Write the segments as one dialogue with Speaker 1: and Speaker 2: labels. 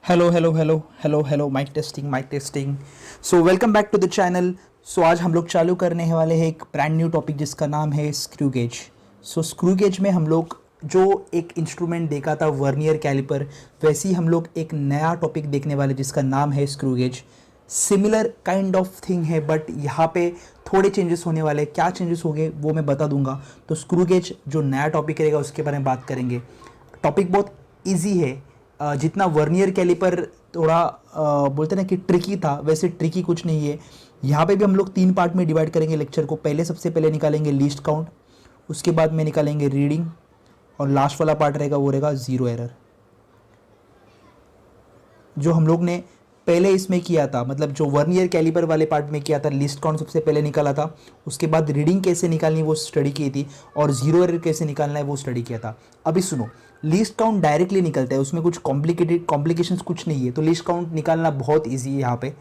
Speaker 1: Hello hello hello hello hello mike testing. So welcome back to the channel. So आज हम लोग चालू करने वाले हैं एक ब्रांड न्यू टॉपिक जिसका नाम है स्क्रू गेज। सो स्क्रू गेज में हम लोग जो एक इंस्ट्रूमेंट देखा था वर्नियर कैलिपर, वैसे ही हम लोग एक नया टॉपिक देखने वाले जिसका नाम है screw gauge. Similar kind of thing है बट यहाँ पे थोड़े चेंजेस होने वाले। क्या चेंजेस होंगे वो मैं बता दूंगा। तो स्क्रू गेज जो नया टॉपिक रहेगा उसके बारे में बात करेंगे। टॉपिक बहुत इजी है। जितना वर्नियर कैलिपर थोड़ा बोलते ना कि ट्रिकी था, वैसे ट्रिकी कुछ नहीं है। यहाँ पे भी हम लोग तीन पार्ट में डिवाइड करेंगे लेक्चर को। पहले सबसे पहले निकालेंगे लीस्ट काउंट, उसके बाद में निकालेंगे रीडिंग, और लास्ट वाला पार्ट रहेगा वो रहेगा ज़ीरो एरर। जो हम लोग ने पहले इसमें किया था, मतलब जो वर्नियर कैलिपर वाले पार्ट में किया था, लिस्ट काउंट सबसे पहले निकाला था, उसके बाद रीडिंग कैसे निकालनी वो स्टडी की थी, और जीरो एरर कैसे निकालना है वो स्टडी किया था। अभी सुनो, लिस्ट काउंट डायरेक्टली निकलता है, उसमें कुछ कॉम्प्लिकेशंस कुछ नहीं है, तो लिस्ट काउंट निकालना बहुत ईजी है। यहाँ पे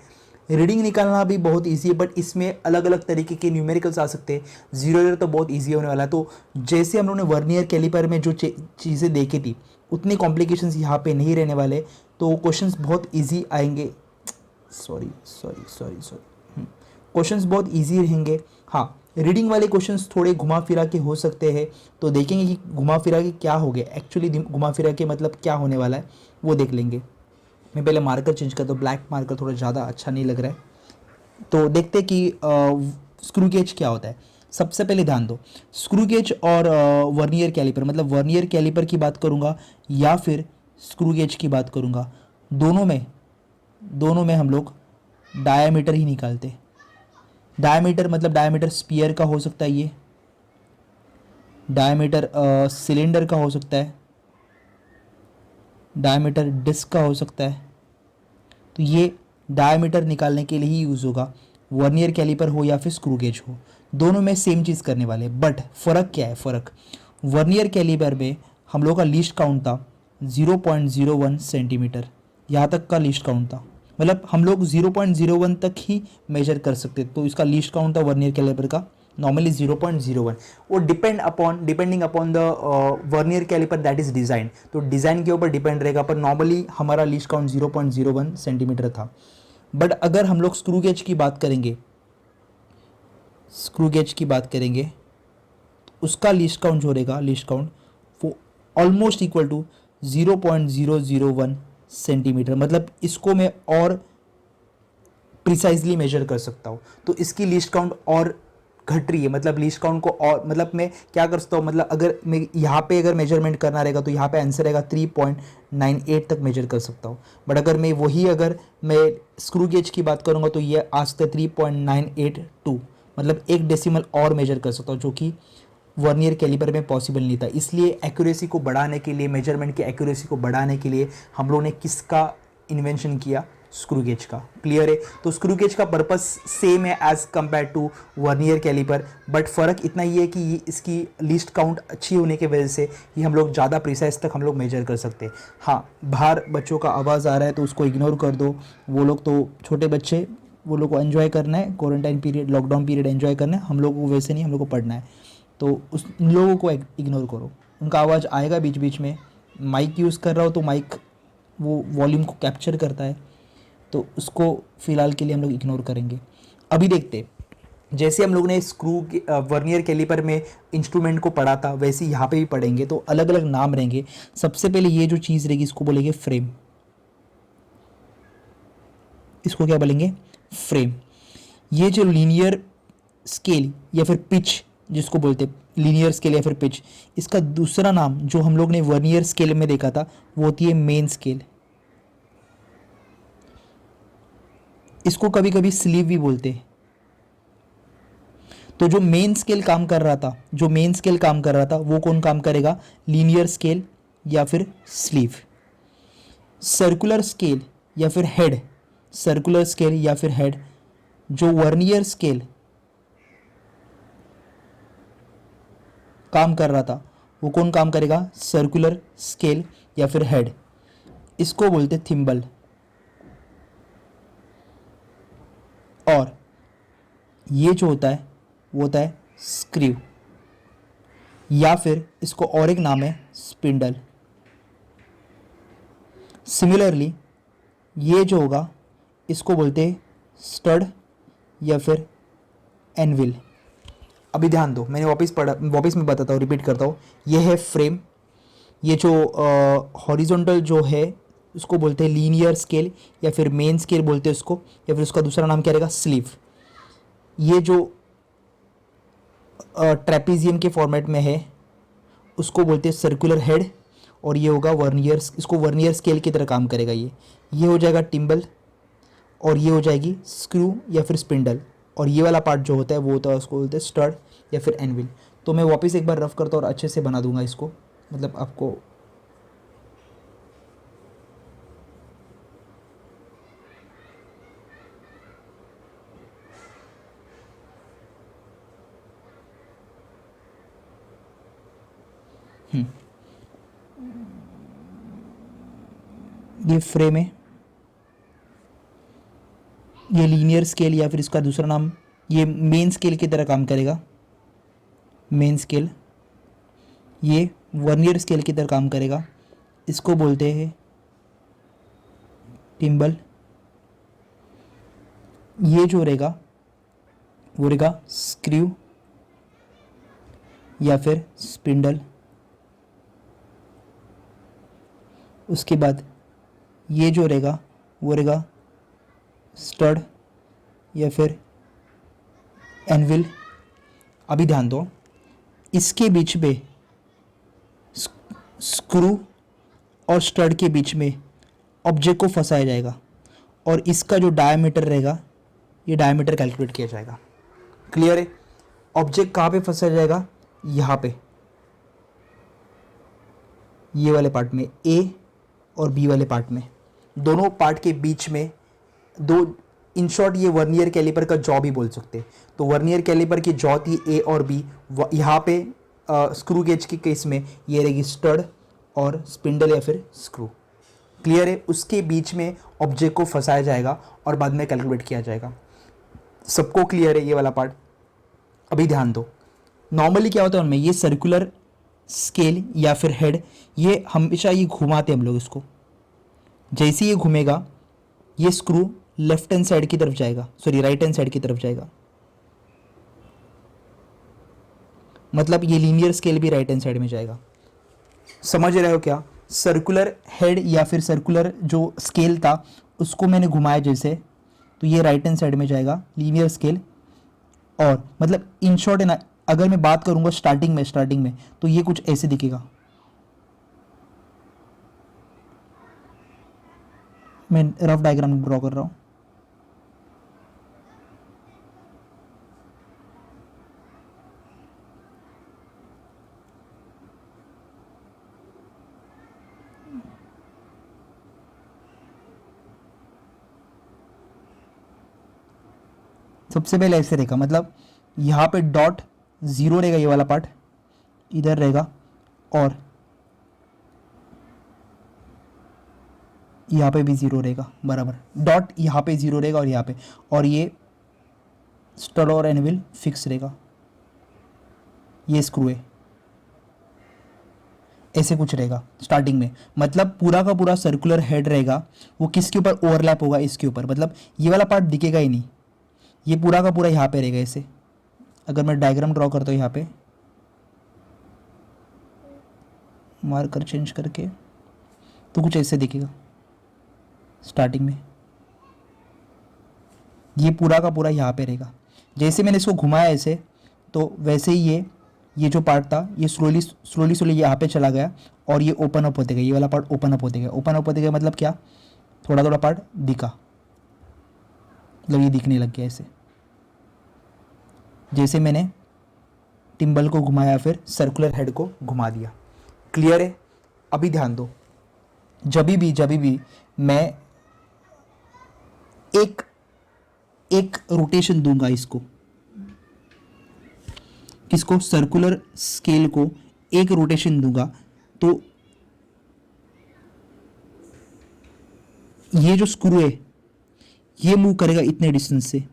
Speaker 1: रीडिंग निकालना भी बहुत इजी है, बट इसमें अलग अलग तरीके के न्यूमेरिकल्स आ सकते हैं। जीरो एरर तो बहुत इजी होने वाला है। तो जैसे हम लोगों ने वर्नियर कैलिपर में जो चीज़ें देखी थी उतनी कॉम्प्लिकेशंस यहाँ पे नहीं रहने वाले, तो क्वेश्चंस बहुत इजी आएंगे। Sorry sorry sorry sorry, questions बहुत इजी रहेंगे। हाँ, रीडिंग वाले क्वेश्चंस थोड़े घुमा फिरा के हो सकते हैं, तो देखेंगे कि घुमा फिरा के क्या हो गया, एक्चुअली घुमा फिरा के मतलब क्या होने वाला है वो देख लेंगे। मैं पहले मार्कर चेंज करता हूँ, ब्लैक मार्कर थोड़ा ज़्यादा अच्छा नहीं लग रहा है। तो देखते हैं कि स्क्रू गेज क्या होता है। सबसे पहले ध्यान दो, स्क्रू गेज और वर्नियर कैलिपर, मतलब वर्नियर कैलिपर की बात करूँगा या फिर स्क्रू गेज की बात करूँगा, दोनों में हम लोग डायामीटर ही निकालते। डायामीटर मतलब डायामीटर स्पीयर का हो सकता है, ये डायामीटर सिलेंडर का हो सकता है, डायामीटर डिस्क का हो सकता है। तो ये डायमीटर निकालने के लिए ही यूज़ होगा, वर्नियर कैलिपर हो या फिर स्क्रू गेज हो, दोनों में सेम चीज़ करने वाले। बट फ़र्क क्या है? फ़र्क, वर्नियर कैलिपर में हम लोग का लीस्ट काउंट था 0.01 सेंटीमीटर, यहाँ तक का लीस्ट काउंट था। मतलब हम लोग 0.01 तक ही मेजर कर सकते, तो इसका लीस्ट काउंट था वर्नियर कैलिपर का नॉर्मली 0.01। वो depending upon the vernier caliper that is design, तो डिज़ाइन के ऊपर डिपेंड रहेगा, पर नॉर्मली हमारा लीस्ट काउंट 0.01 सेंटीमीटर था। बट अगर हम लोग स्क्रू गेज की बात करेंगे, स्क्रू गेज की बात करेंगे तो उसका लीस्ट काउंट जो रहेगा, लीस्ट काउंट वो ऑलमोस्ट इक्वल टू 0.001 सेंटीमीटर। मतलब इसको मैं और प्रिसाइजली मेजर कर सकता हूँ, तो इसकी लिस्ट काउंट और घट रही है। मतलब लिस्ट काउंट को और, मतलब मैं क्या कर सकता हूँ, मतलब अगर मैं यहाँ पे अगर मेजरमेंट करना रहेगा तो यहाँ पे आंसर रहेगा 3.98 तक मेजर कर सकता हूँ। बट अगर मैं वही अगर मैं स्क्रू गेज की बात करूँगा तो ये आ सकता है 3.982, मतलब एक डेसिमल और मेजर कर सकता हूँ, जो कि वर्नियर कैलिपर में पॉसिबल नहीं था। इसलिए एक्यूरेसी को बढ़ाने के लिए, मेजरमेंट की एक्यूरेसी को बढ़ाने के लिए हम लोगों ने किसका इन्वेंशन किया? स्क्रू गेज का। क्लियर है? तो स्क्रू गेज का पर्पस सेम है as compare to vernier caliper, but फ़र्क इतना ही है कि इसकी लिस्ट काउंट अच्छी होने की वजह से ये हम लोग ज़्यादा प्रिसाइज तक हम लोग मेजर कर सकते हैं। हाँ, बाहर बच्चों का आवाज़ आ रहा है तो उसको इग्नोर कर दो। वो लोग तो छोटे बच्चे, वो लोग को एंजॉय करना है, quarantine period, lockdown period enjoy करना है। हम लोग को वैसे नहीं, हम लोग को पढ़ना है, तो उस उन लोगों को इग्नोर करो। उनका आवाज़ आएगा बीच बीच में। माइक यूज़ कर रहा हो तो माइक वो वॉल्यूम को कैप्चर करता है, तो उसको फ़िलहाल के लिए हम लोग इग्नोर करेंगे। अभी देखते, जैसे हम लोग ने स्क्रू वर्नियर कैलिपर में इंस्ट्रूमेंट को पढ़ा था, वैसे यहाँ पे भी पढ़ेंगे, तो अलग अलग नाम रहेंगे। सबसे पहले ये जो चीज़ रहेगी इसको बोलेंगे फ्रेम। इसको क्या बोलेंगे? फ्रेम। ये जो लीनियर स्केल या फिर पिच जिसको बोलते हैं, लीनियर स्केल या फिर पिच, इसका दूसरा नाम जो हम लोग ने वर्नियर स्केल में देखा था वो होती है मेन स्केल। इसको कभी कभी स्लीव भी बोलते हैं। तो जो मेन स्केल काम कर रहा था, जो मेन स्केल काम कर रहा था वो कौन काम करेगा? लीनियर स्केल या फिर स्लीव। सर्कुलर स्केल या फिर हेड, सर्कुलर स्केल या फिर हेड, जो वर्नियर स्केल काम कर रहा था वो कौन काम करेगा? सर्कुलर स्केल या फिर हेड। इसको बोलते थिम्बल। और ये जो होता है वो होता है स्क्रू, या फिर इसको और एक नाम है स्पिंडल। सिमिलरली ये जो होगा इसको बोलते हैं स्टड या फिर एनविल। अभी ध्यान दो, मैंने वापस मैं बताता हूँ, रिपीट करता हूँ। ये है फ्रेम, ये जो हॉरिजॉन्टल जो है उसको बोलते हैं लीनियर स्केल या फिर मेन स्केल बोलते हैं उसको, या फिर उसका दूसरा नाम क्या रहेगा, स्लीव। ये जो ट्रेपीजियम के फॉर्मेट में है उसको बोलते हैं सर्कुलर हेड, और ये होगा वर्नियर, इसको वर्नियर स्केल की तरह काम करेगा। ये हो जाएगा टिम्बल, और ये हो जाएगी स्क्रू या फिर स्पिंडल, और ये वाला पार्ट जो होता है वो होता है उसको बोलते हैं स्टड या फिर एनविल। तो मैं वापस एक बार रफ करता हूँ और अच्छे से बना दूंगा इसको, मतलब आपको ये फ्रेम है, ये लीनियर स्केल या फिर इसका दूसरा नाम ये मेन स्केल की तरह काम करेगा, मेन स्केल। ये वर्नियर स्केल की तरह काम करेगा, इसको बोलते हैं टिम्बल। ये जो रहेगा वो रहेगा स्क्रू या फिर स्पिंडल। उसके बाद ये जो रहेगा वो रहेगा स्टड या फिर एनविल। अभी ध्यान दो, इसके बीच में स्क्रू और स्टड के बीच में ऑब्जेक्ट को फंसाया जाएगा, और इसका जो डायमीटर रहेगा ये डायमीटर कैलकुलेट किया जाएगा। क्लियर है? ऑब्जेक्ट कहाँ पे फंसाया जाएगा, यहाँ पे, ये वाले पार्ट में, ए और बी वाले पार्ट में, दोनों पार्ट के बीच में दो। इन शॉर्ट ये वर्नियर कैलिपर का जॉ भी बोल सकते हैं। तो वर्नियर कैलिपर की जॉ थी ए और बी, यहाँ पे स्क्रू गेज की केस में ये रहेगी स्टड और स्पिंडल या फिर स्क्रू। क्लियर है? उसके बीच में ऑब्जेक्ट को फंसाया जाएगा और बाद में कैलकुलेट किया जाएगा। सबको क्लियर है ये वाला पार्ट? अभी ध्यान दो, नॉर्मली क्या होता है उनमें, ये सर्कुलर स्केल या फिर हेड, ये हमेशा ये घुमाते हम लोग इसको। जैसे ये घूमेगा ये स्क्रू लेफ्ट हैंड साइड की तरफ जाएगा, सॉरी राइट हैंड साइड की तरफ जाएगा, मतलब ये लीनियर स्केल भी राइट हैंड साइड में जाएगा। समझ रहे हो क्या? सर्कुलर हेड या फिर सर्कुलर जो स्केल था उसको मैंने घुमाया जैसे, तो ये राइट हैंड साइड में जाएगा लीनियर स्केल। और मतलब इन शॉर्ट है ना, अगर मैं बात करूंगा स्टार्टिंग में तो ये कुछ ऐसे दिखेगा। मैं रफ डायग्राम ड्रॉ कर रहा हूँ। सबसे पहले ऐसे रहेगा, मतलब यहाँ पे डॉट ज़ीरो रहेगा, ये वाला पार्ट इधर रहेगा, और यहाँ पे भी ज़ीरो रहेगा बराबर। डॉट यहाँ पे ज़ीरो रहेगा और यहाँ पे, और ये स्टड और एनविल फिक्स रहेगा, ये स्क्रू है, ऐसे कुछ रहेगा स्टार्टिंग में। मतलब पूरा का पूरा सर्कुलर हेड रहेगा, वो किसके ऊपर ओवरलैप होगा, इसके ऊपर, मतलब ये वाला पार्ट दिखेगा ही नहीं, ये पूरा का पूरा यहाँ पे रहेगा ऐसे। अगर मैं डायग्राम ड्रॉ करता हूँ यहाँ पे मार्कर चेंज करके, तो कुछ ऐसे दिखेगा स्टार्टिंग में, ये पूरा का पूरा यहाँ पे रहेगा। जैसे मैंने इसको घुमाया ऐसे, तो वैसे ही ये जो पार्ट था ये स्लोली यहाँ पे चला गया, और ये ओपन अप होते गए, ये वाला पार्ट ओपन अप होते गए। ओपन अप होते गए मतलब क्या, थोड़ा थोड़ा पार्ट दिखा, मतलब ये दिखने लग गया ऐसे, जैसे मैंने टिम्बल को घुमाया फिर सर्कुलर हेड को घुमा दिया। क्लियर है? अभी ध्यान दो, जब भी मैं एक रोटेशन दूंगा इसको, किसको, सर्कुलर स्केल को एक रोटेशन दूंगा, तो ये जो स्क्रू है ये मूव करेगा इतने डिस्टेंस से,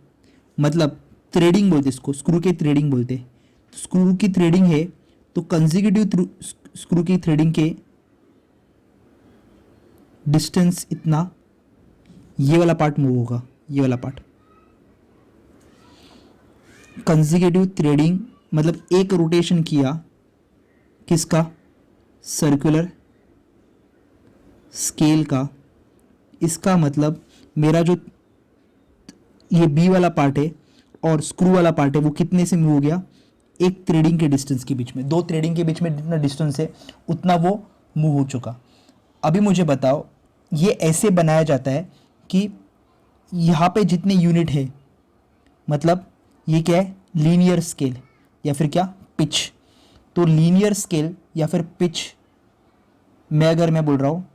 Speaker 1: मतलब थ्रेडिंग बोलते इसको, स्क्रू की थ्रेडिंग बोलते। स्क्रू की थ्रेडिंग है तो कंसेक्यूटिव स्क्रू की थ्रेडिंग के डिस्टेंस इतना, ये वाला पार्ट मूव होगा, ये वाला पार्ट। कंसेक्यूटिव थ्रेडिंग मतलब एक रोटेशन किया किसका, सर्कुलर स्केल का, इसका मतलब मेरा जो ये बी वाला पार्ट है और स्क्रू वाला पार्ट है वो कितने से मूव हो गया, एक थ्रेडिंग के डिस्टेंस के बीच में, दो थ्रेडिंग के बीच में जितना डिस्टेंस है उतना वो मूव हो चुका। अभी मुझे बताओ ये ऐसे बनाया जाता है कि यहाँ पे जितने यूनिट है, मतलब ये क्या है, लीनियर स्केल या फिर क्या, पिच। तो लीनियर स्केल या फिर पिच में अगर मैं बोल रहा हूँ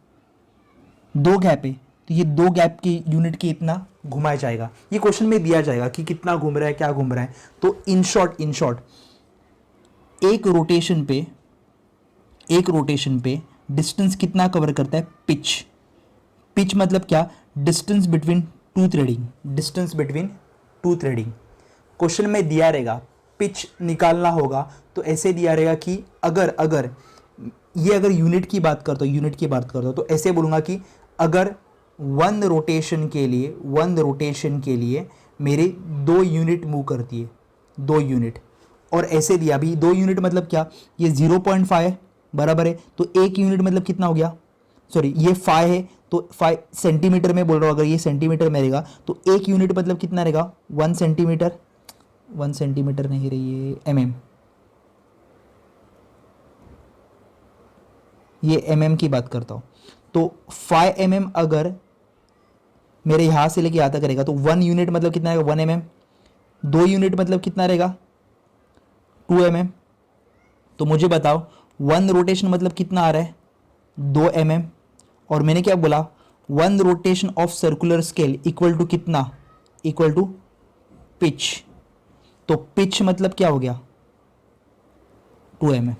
Speaker 1: दो गैप है, तो ये दो गैप के यूनिट के इतना घुमाया जाएगा। ये क्वेश्चन में दिया जाएगा कि कितना घूम रहा है, क्या घूम रहा है। तो इन शॉर्ट एक रोटेशन पे डिस्टेंस कितना कवर करता है, पिच मतलब क्या, distance between two threading. Question में दिया रहेगा पिच निकालना होगा तो ऐसे दिया रहेगा कि अगर यूनिट की बात करता हूँ तो ऐसे बोलूँगा कि अगर वन रोटेशन के लिए मेरे 2 यूनिट मूव करती है, 2 यूनिट, और ऐसे दिया भी 2 यूनिट मतलब क्या, ये 0.5 है बराबर है, तो 1 यूनिट मतलब कितना हो गया, सॉरी ये 5 है तो 5 सेंटीमीटर में बोल रहा हूँ, अगर ये सेंटीमीटर में रहेगा तो 1 यूनिट मतलब कितना रहेगा, 1 सेंटीमीटर नहीं रही है, ये mm की बात करता हूँ। तो 5 mm अगर मेरे यहाँ से लेके यहाँ तक रहेगा तो 1 यूनिट मतलब कितना रहेगा, 1 mm। 2 यूनिट मतलब कितना रहेगा, 2 mm। तो मुझे बताओ 1 रोटेशन मतलब कितना आ रहा है, 2 mm। और मैंने क्या बोला, 1 rotation of circular scale equal to कितना, इक्वल टू पिच। तो पिच मतलब क्या हो गया, 2 mm।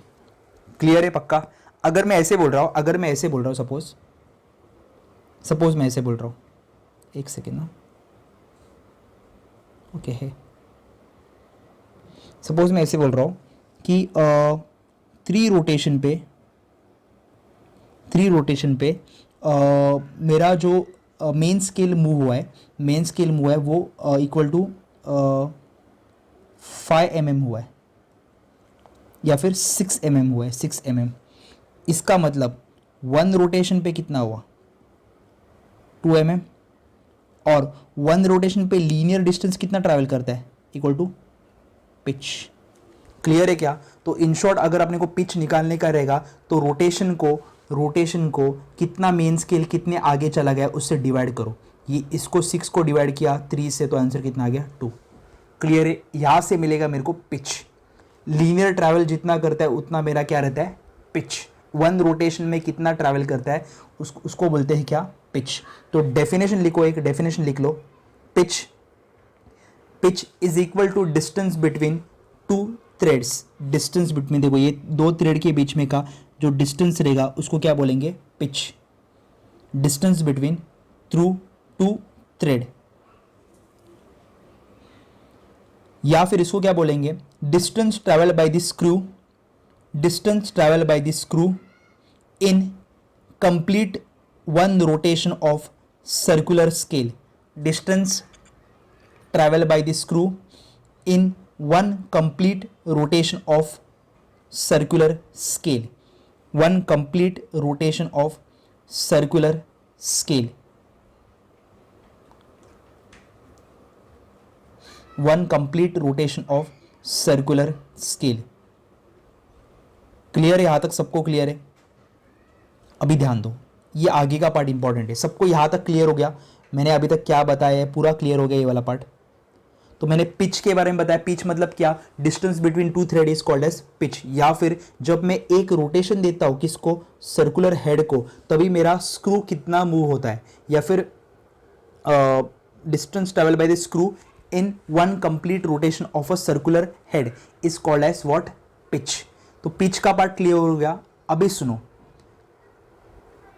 Speaker 1: क्लियर है पक्का। अगर मैं ऐसे बोल रहा हूँ, सपोज मैं ऐसे बोल रहा हूँ, एक सेकेंड ना, ओके है, सपोज मैं ऐसे बोल रहा हूँ कि 3 रोटेशन पे मेरा जो मेन स्केल मूव हुआ है वो इक्वल टू 5 mm हुआ है या फिर 6 mm हुआ है, 6 mm। इसका मतलब 1 रोटेशन पे कितना हुआ, 2 mm, और 1 रोटेशन पे लीनियर डिस्टेंस कितना ट्रैवल करता है, इक्वल टू पिच। क्लियर है क्या। तो इन शॉर्ट अगर अपने को पिच निकालने का रहेगा तो रोटेशन को कितना मेन स्केल कितने आगे चला गया उससे डिवाइड करो। ये इसको 6 को डिवाइड किया 3 से तो आंसर कितना आ गया, 2। क्लियर है। यहाँ से मिलेगा मेरे को पिच। लीनियर ट्रैवल जितना करता है उतना मेरा क्या रहता है, पिच। 1 रोटेशन में कितना ट्रैवल करता है उसको बोलते हैं क्या, पिच। तो डेफिनेशन लिखो, एक डेफिनेशन लिख लो, pitch is equal to distance between 2 threads. Distance between, देखो ये 2 थ्रेड के बीच में का जो डिस्टेंस रहेगा उसको क्या बोलेंगे, pitch. Distance between through 2 thread, या फिर इसको क्या बोलेंगे, distance travel by the screw in complete 1 rotation of circular scale. Distance travel by the screw in 1 complete rotation of circular scale. 1 complete rotation of circular scale. 1 complete rotation of circular scale. Clear है, यहां तक सबको clear है। अभी ध्यान दो, ये आगे का पार्ट इंपॉर्टेंट है। सबको यहां तक क्लियर हो गया, मैंने अभी तक क्या बताया है पूरा क्लियर हो गया ये वाला पार्ट। तो मैंने पिच के बारे में बताया, पिच मतलब क्या, distance between 2 thread is called as pitch. या फिर जब मैं एक रोटेशन देता हूं किसको, सर्कुलर हेड को, तभी मेरा स्क्रू कितना मूव होता है। या फिर distance travel by the screw in 1 complete rotation of a circular head is called as what, pitch. तो पिच का पार्ट क्लियर हो गया। अभी सुनो,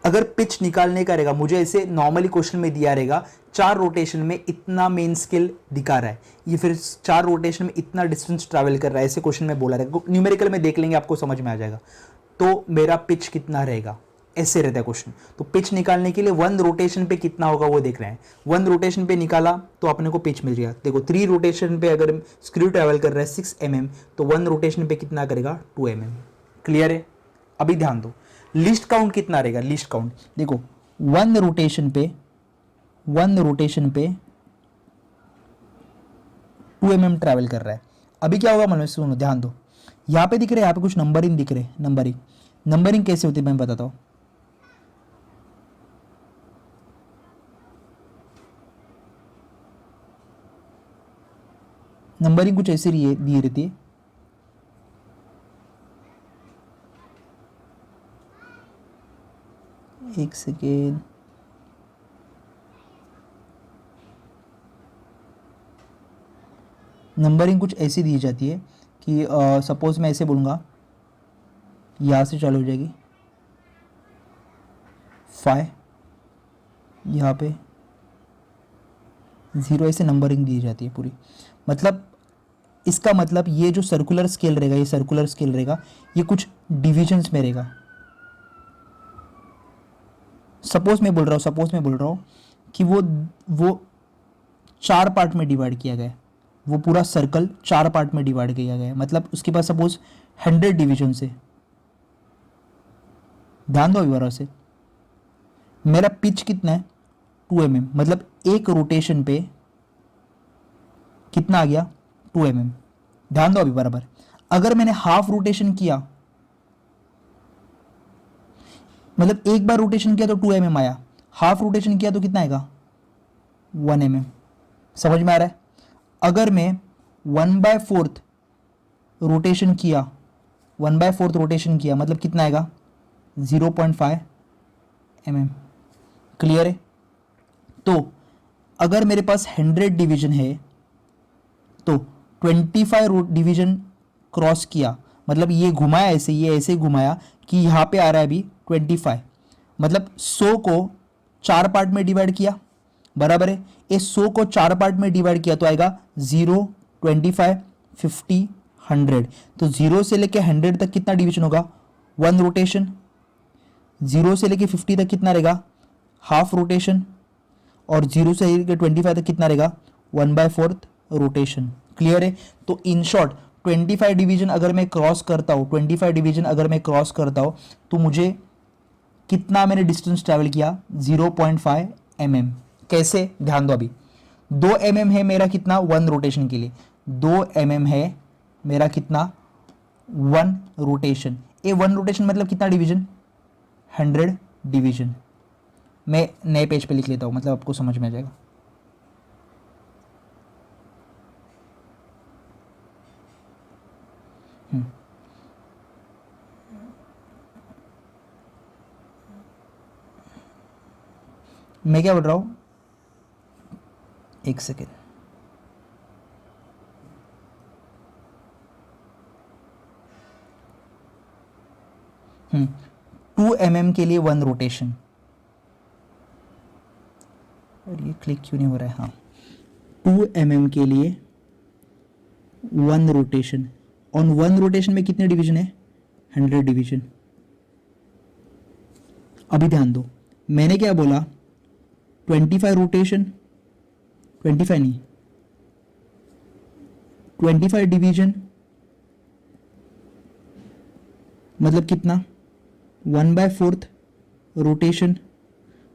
Speaker 1: अगर पिच निकालने का रहेगा, मुझे ऐसे नॉर्मली क्वेश्चन में दिया रहेगा 4 रोटेशन में इतना मेन स्केल दिखा रहा है, ये फिर 4 रोटेशन में इतना डिस्टेंस ट्रैवल कर रहा है, ऐसे क्वेश्चन में बोला रहेगा। न्यूमेरिकल में देख लेंगे, आपको समझ में आ जाएगा। तो मेरा पिच कितना रहेगा, ऐसे रहता है क्वेश्चन। तो पिच निकालने के लिए 1 रोटेशन पे कितना होगा वो देख रहे हैं। 1 रोटेशन पे निकाला तो अपने को पिच मिल गया। देखो 3 रोटेशन पे अगर स्क्रू ट्रैवल कर रहा है 6 mm, तो 1 रोटेशन पे कितना करेगा 2 mm। क्लियर है? अभी ध्यान दो, लिस्ट काउंट कितना रहेगा। लिस्ट काउंट देखो 1 रोटेशन पे 2 mm ट्रैवल कर रहा है। अभी क्या होगा मालूम? सुनो ध्यान दो, यहाँ पे दिख रहे हैं, यहाँ पे कुछ नंबरिंग दिख रहे हैं। नंबरिंग कैसे होती है मैं बताता हूँ। नंबरिंग कुछ ऐसे दी रहती है। एक सेकेंड, नंबरिंग कुछ ऐसी दी जाती है कि सपोज मैं ऐसे बोलूँगा, यहाँ से चालू हो जाएगी 5, यहाँ पे 0, ऐसे नंबरिंग दी जाती है पूरी। मतलब इसका मतलब ये जो सर्कुलर स्केल रहेगा, ये सर्कुलर स्केल रहेगा, ये कुछ डिविजन्स में रहेगा। सपोज मैं बोल रहा हूँ कि वो 4 पार्ट में डिवाइड किया गया है, वो पूरा सर्कल 4 पार्ट में डिवाइड किया गया है। मतलब उसके पास सपोज 100 डिविजन से। ध्यान दो विवरण से, मेरा पिच कितना है 2 mm, मतलब एक रोटेशन पे कितना आ गया 2 mm। ध्यान दो अभी बराबर। अगर मैंने हाफ रोटेशन किया, मतलब एक बार रोटेशन किया तो 2 mm आया, हाफ रोटेशन किया तो कितना आएगा 1 mm। समझ में आ रहा है? अगर मैं 1/4 रोटेशन किया, 1/4 रोटेशन किया मतलब कितना आएगा 0.5 mm। क्लियर है? तो अगर मेरे पास 100 डिवीजन है तो 25 डिवीजन क्रॉस किया, मतलब ये घुमाया ऐसे, ये ऐसे घुमाया कि यहाँ पे आ रहा है अभी 25, मतलब 100 को 4 पार्ट में डिवाइड किया, बराबर है। इस 100 को 4 पार्ट में डिवाइड किया तो आएगा 0, 25, 50, 100। तो 0 से लेके 100 तक कितना डिवीजन होगा 1 रोटेशन। 0 से लेके 50 तक कितना रहेगा हाफ रोटेशन, और 0 से लेके 25 तक कितना रहेगा 1/4 रोटेशन। क्लियर है? तो इन शॉर्ट 25 डिवीजन अगर मैं क्रॉस करता हूँ, 25 डिवीजन अगर मैं क्रॉस करता हूँ तो मुझे कितना मैंने डिस्टेंस ट्रैवल किया 0.5 mm। कैसे? ध्यान दो अभी। 2 mm है मेरा कितना 1 रोटेशन के लिए, 2 mm है मेरा कितना 1 रोटेशन। ये 1 रोटेशन मतलब कितना डिवीजन 100 डिवीजन। मैं नए पेज पे लिख लेता हूँ, मतलब आपको समझ में आ जाएगा। मैं क्या बोल रहा हूँ, एक सेकेंड। 2 mm के लिए 1 रोटेशन। और ये क्लिक क्यों नहीं हो रहा है? हाँ, 2 mm के लिए 1 रोटेशन। ऑन 1 रोटेशन में कितने डिवीजन है 100 डिवीजन। अभी ध्यान दो, मैंने क्या बोला 25 रोटेशन, 25 नहीं 25 डिवीजन मतलब कितना 1/4 रोटेशन।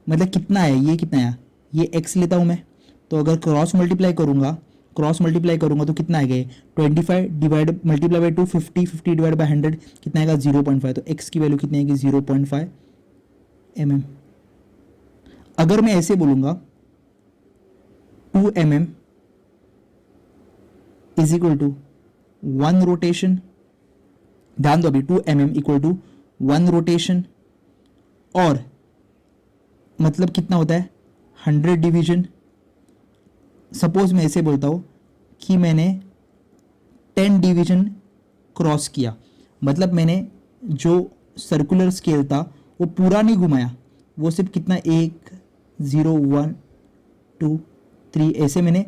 Speaker 1: मतलब कितना है, ये कितना है, ये x लेता हूँ मैं, तो अगर क्रॉस मल्टीप्लाई करूँगा तो कितना आएगा 25 divide multiply by 2 50, 50 divide by 100 कितना आएगा 0.5। तो x की वैल्यू कितनी आएगी 0.5 mm। अगर मैं ऐसे बोलूँगा 2 mm is equal to 1 rotation. ध्यान दो अभी, 2 mm इक्वल टू 1 रोटेशन, और मतलब कितना होता है 100 डिवीजन। सपोज मैं ऐसे बोलता हूँ कि मैंने 10 डिवीजन क्रॉस किया, मतलब मैंने जो सर्कुलर स्केल था वो पूरा नहीं घुमाया, वो सिर्फ कितना 1 0 1 2 3 ऐसे मैंने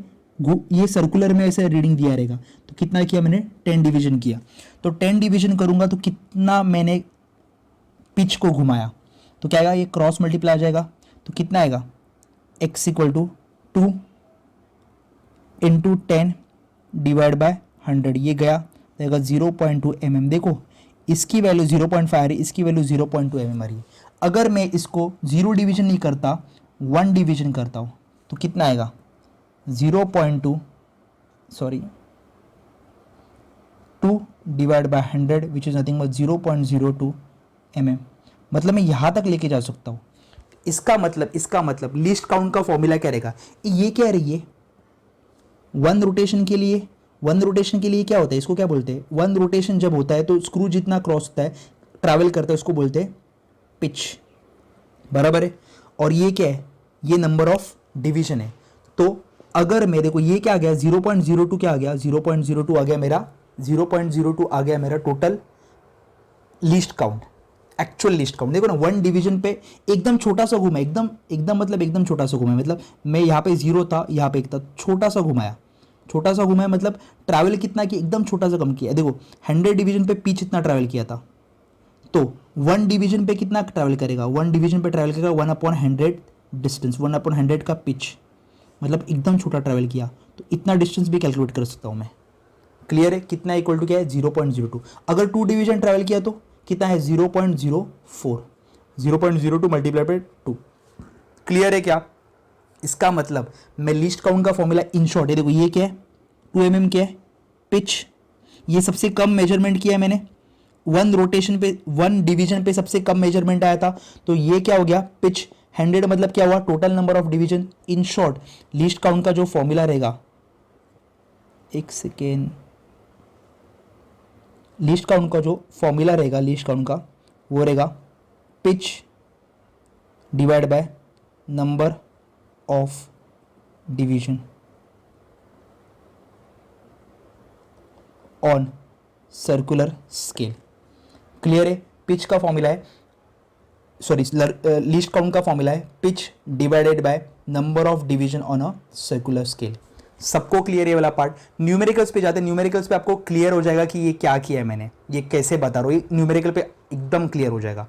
Speaker 1: ये सर्कुलर में ऐसे रीडिंग दिया रहेगा। तो कितना किया मैंने 10 डिवीजन किया। तो 10 डिवीजन करूँगा तो कितना मैंने पिच को घुमाया, तो क्या आएगा, ये क्रॉस मल्टीप्लाई आ जाएगा, तो कितना आएगा, x equal to 2 into 10 divide by 100, ये गया रहेगा 0.2 mm। देखो इसकी वैल्यू 0.5 आ रही, इसकी वैल्यू 0.2 mm आ रही है। अगर मैं इसको 0 डिवीजन नहीं करता, 1 डिवीजन करता हूँ तो कितना आएगा, 0.2 sorry 2 divide by 100 which is nothing but 0.02 mm। मतलब मैं यहाँ तक लेके जा सकता हूँ। इसका मतलब लीस्ट काउंट का फॉर्मूला क्या रहेगा, ये कह रही है वन रोटेशन के लिए क्या होता है, इसको क्या बोलते हैं, वन रोटेशन जब होता है तो स्क्रू जितना क्रॉस होता है, ट्रैवल करता है, उसको बोलते हैं पिच, बराबर है। और ये क्या है, ये नंबर ऑफ डिवीजन है। तो अगर मैं देखो ये क्या आ गया 0.02, क्या आ गया 0.02 आ गया मेरा, 0.02 आ गया मेरा total least count, actual least count. देखो ना, वन डिवीजन पे एकदम छोटा सा घुमा, एकदम मतलब एकदम छोटा सा घुमा, मतलब मैं यहाँ पे 0 था, यहाँ पे 1 था, छोटा सा घुमाया मतलब ट्रैवल कितना किया, एकदम छोटा सा कम किया। देखो 100 डिवीजन पे पिच इतना ट्रैवल किया था, तो 1 डिवीजन पे कितना ट्रैवल करेगा, 1 डिवीजन पे ट्रैवल करेगा 1/100 डिस्टेंस, 1/100 का पिच, मतलब एकदम छोटा ट्रैवल किया, तो इतना डिस्टेंस भी कैलकुलेट कर सकता हूँ मैं। क्लियर है, कितना इक्वल टू क्या है 0.02। अगर 2 डिवीजन ट्रैवल किया तो कितना है 0.04, 0.02 मल्टीप्लाई बाय 2। क्लियर है क्या, इसका मतलब मैं लीस्ट काउंट का फॉर्मूला इन शॉर्ट है, देखो ये क्या है 2 mm क्या है पिच, ये सबसे कम मेजरमेंट किया है मैंने, वन रोटेशन पे, वन डिवीजन पे सबसे कम मेजरमेंट आया था, तो ये क्या हो गया पिच। 100 मतलब क्या हुआ, total number of division. In short least count का जो फॉर्मूला रहेगा, एक सेकेंड, लीस्ट काउंट का जो फॉर्मूला रहेगा, लीस्ट काउंट का वो रहेगा pitch divide by number of division on circular scale. Clear है, पिच का फॉर्मूला है, सॉरी लीस्ट काउंट का फॉर्मूला है pitch divided by number of division on a circular scale. सबको क्लियर है वाला पार्ट। न्यूमेरिकल्स पे जाते हैं, न्यूमेरिकल्स पे आपको क्लियर हो जाएगा कि ये क्या किया है मैंने, ये कैसे बता रहा हूँ, ये न्यूमेरिकल पे एकदम क्लियर हो जाएगा।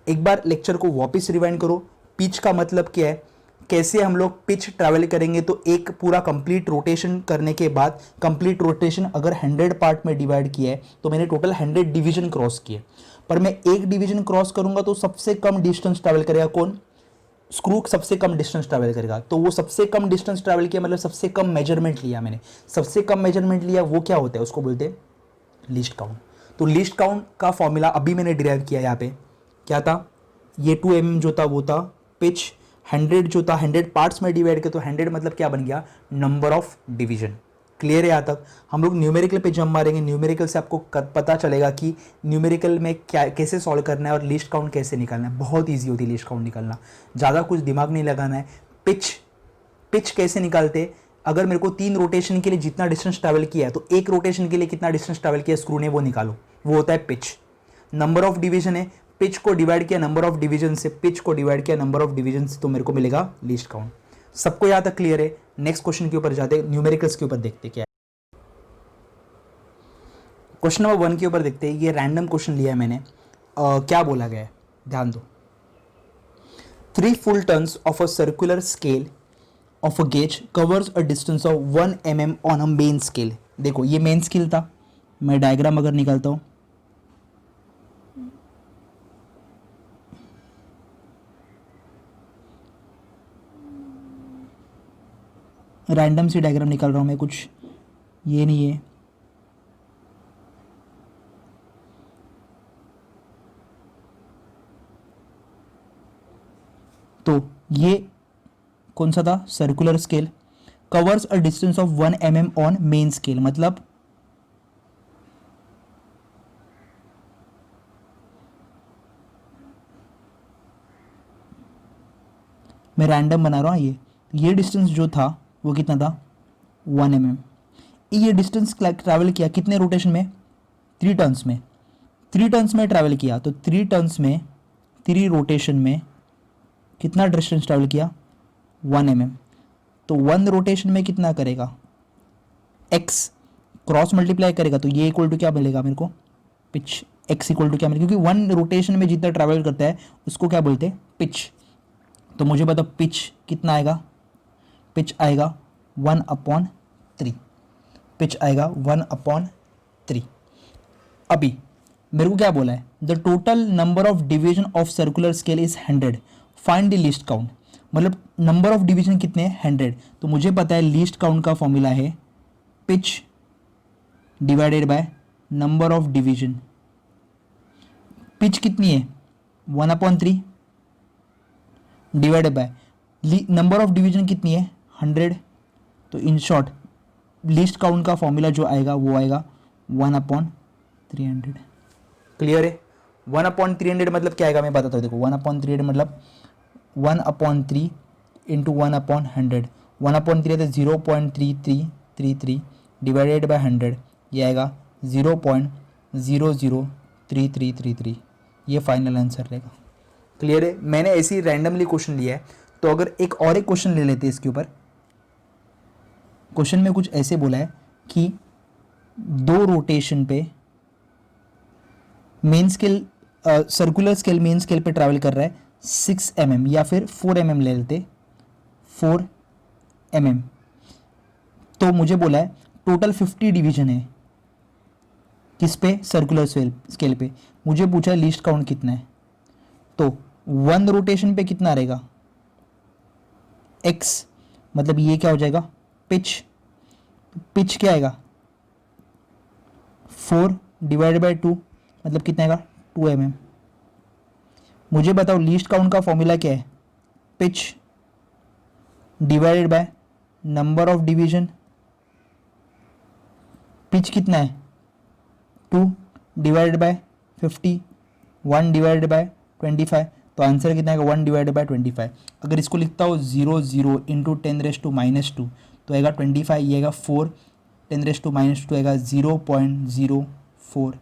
Speaker 1: एक बार लेक्चर को वापस रिवाइंड करो। पिच का मतलब क्या है, कैसे हम लोग पिच ट्रैवल करेंगे, तो एक पूरा कंप्लीट रोटेशन करने के बाद, कंप्लीट रोटेशन अगर 100 पार्ट में डिवाइड किया है तो मैंने टोटल 100 डिवीजन क्रॉस किए, पर मैं एक डिवीजन क्रॉस करूंगा तो सबसे कम डिस्टेंस ट्रैवल करेगा कौन, स्क्रू सबसे कम डिस्टेंस ट्रैवल करेगा। तो वो सबसे कम डिस्टेंस ट्रैवल किया मतलब सबसे कम मेजरमेंट लिया मैंने, सबसे कम मेजरमेंट लिया, वो क्या होता है, उसको बोलते हैं लीस्ट काउंट। तो लीस्ट काउंट का फॉर्मूला अभी मैंने डिराइव किया, यहाँ पे क्या था, ये 2 mm जो था वो था पिच, 100 जो था 100 पार्ट्स में डिवाइड किया, तो 100 मतलब क्या बन गया, नंबर ऑफ डिवीजन। क्लियर है, यहाँ तक। हम लोग न्यूमेरिकल पे जम मारेंगे, न्यूमेरिकल से आपको पता चलेगा कि न्यूमेरिकल में क्या कैसे सॉल्व करना है और लिस्ट काउंट कैसे निकालना है। बहुत ईजी होती है लिस्ट काउंट निकालना, ज़्यादा कुछ दिमाग नहीं लगाना है। पिच कैसे निकालते, अगर मेरे को 3 रोटेशन के लिए जितना डिस्टेंस ट्रैवल किया है, तो एक रोटेशन के लिए कितना डिस्टेंस ट्रैवल किया स्क्रू ने, वो निकालो, वो होता है पिच। नंबर ऑफ डिवीजन है, पिच को डिवाइड किया नंबर ऑफ डिवीजन से, पिच को डिवाइड किया नंबर ऑफ डिवीजन से, तो मेरे को मिलेगा लिस्ट काउंट। सबको यहाँ तक क्लियर है। नेक्स्ट क्वेश्चन के ऊपर जाते, न्यूमेरिकल्स के ऊपर देखते क्या है। क्वेश्चन नंबर 1 के ऊपर देखते हैं। ये रैंडम क्वेश्चन लिया है मैंने, क्या बोला गया है ध्यान दो। 3 full turns of a circular scale of a gauge covers a distance of 1 mm on a main scale। देखो ये मेन स्केल था, मैं डायग्राम अगर निकालता हूँ, रैंडम सी डायग्राम निकाल रहा हूँ मैं, कुछ ये नहीं है। तो ये कौन सा था, circular scale, covers a distance of 1 mm on main scale, मतलब मैं रैंडम बना रहा हूँ। ये डिस्टेंस जो था वो कितना था 1 mm। ये डिस्टेंस ट्रैवल किया कितने रोटेशन में, 3 टर्न्स में, 3 टर्न्स में ट्रैवल किया, तो 3 टर्न्स में 3 रोटेशन में कितना डिस्टेंस ट्रैवल किया 1 mm। तो 1 रोटेशन में कितना करेगा, x क्रॉस मल्टीप्लाई करेगा, तो ये इक्वल टू क्या मिलेगा मेरे को, पिच एक्स इक्वल टू क्या मिलेगा, क्योंकि वन रोटेशन में जितना ट्रैवल करता है उसको क्या बोलते हैं, पिच। तो मुझे बताओ पिच कितना आएगा, पिच आएगा 1/3, पिच आएगा 1/3। अभी मेरे को क्या बोला है, the total number of division of circular scale is 100, find the least count. मतलब नंबर ऑफ डिवीजन कितने हैं, 100। तो मुझे पता है लीस्ट काउंट का फॉर्मूला है pitch divided by number of division. Pitch कितनी है 1/3 divided by number of division कितनी है 100। तो इन शॉर्ट लीस्ट काउंट का फॉर्मूला जो आएगा वो आएगा 1/300। क्लियर है। 1/300 मतलब क्या आएगा मैं बताता हूँ, देखो 1/300 मतलब 1/3 इंटू 1/100। 1/3 है तो 0.3333 डिवाइडेड बाय 100, ये आएगा 0.003333। ये फाइनल आंसर रहेगा। क्लियर है। मैंने ऐसे ही रैंडमली क्वेश्चन लिया है, तो अगर एक क्वेश्चन ले लेते हैं इसके ऊपर। क्वेश्चन में कुछ ऐसे बोला है कि दो रोटेशन पे main scale circular scale main scale पे ट्रैवल कर रहा है 6 mm या फिर 4 mm ले लेते, 4 mm। तो मुझे बोला है टोटल 50 डिवीजन है किस पे, सर्कुलर स्केल पे। मुझे पूछा है लीस्ट काउंट कितना है, तो वन रोटेशन पे कितना रहेगा x, मतलब ये क्या हो जाएगा पिच। पिच क्या आएगा 4 डिवाइडेड बाय 2 मतलब कितना आएगा 2 mm। मुझे बताओ लीस्ट काउंट का फॉर्मूला क्या है, pitch divided by number of division. Pitch कितना है 2 डिवाइडेड बाय 50, 1 डिवाइडेड बाय 25। तो आंसर कितना आएगा 1 डिवाइडेड बाय 25। अगर इसको लिखता हो 0 इंटू 10⁻², तो आएगा 25, ये आएगा 4 10⁻² आएगा 0.04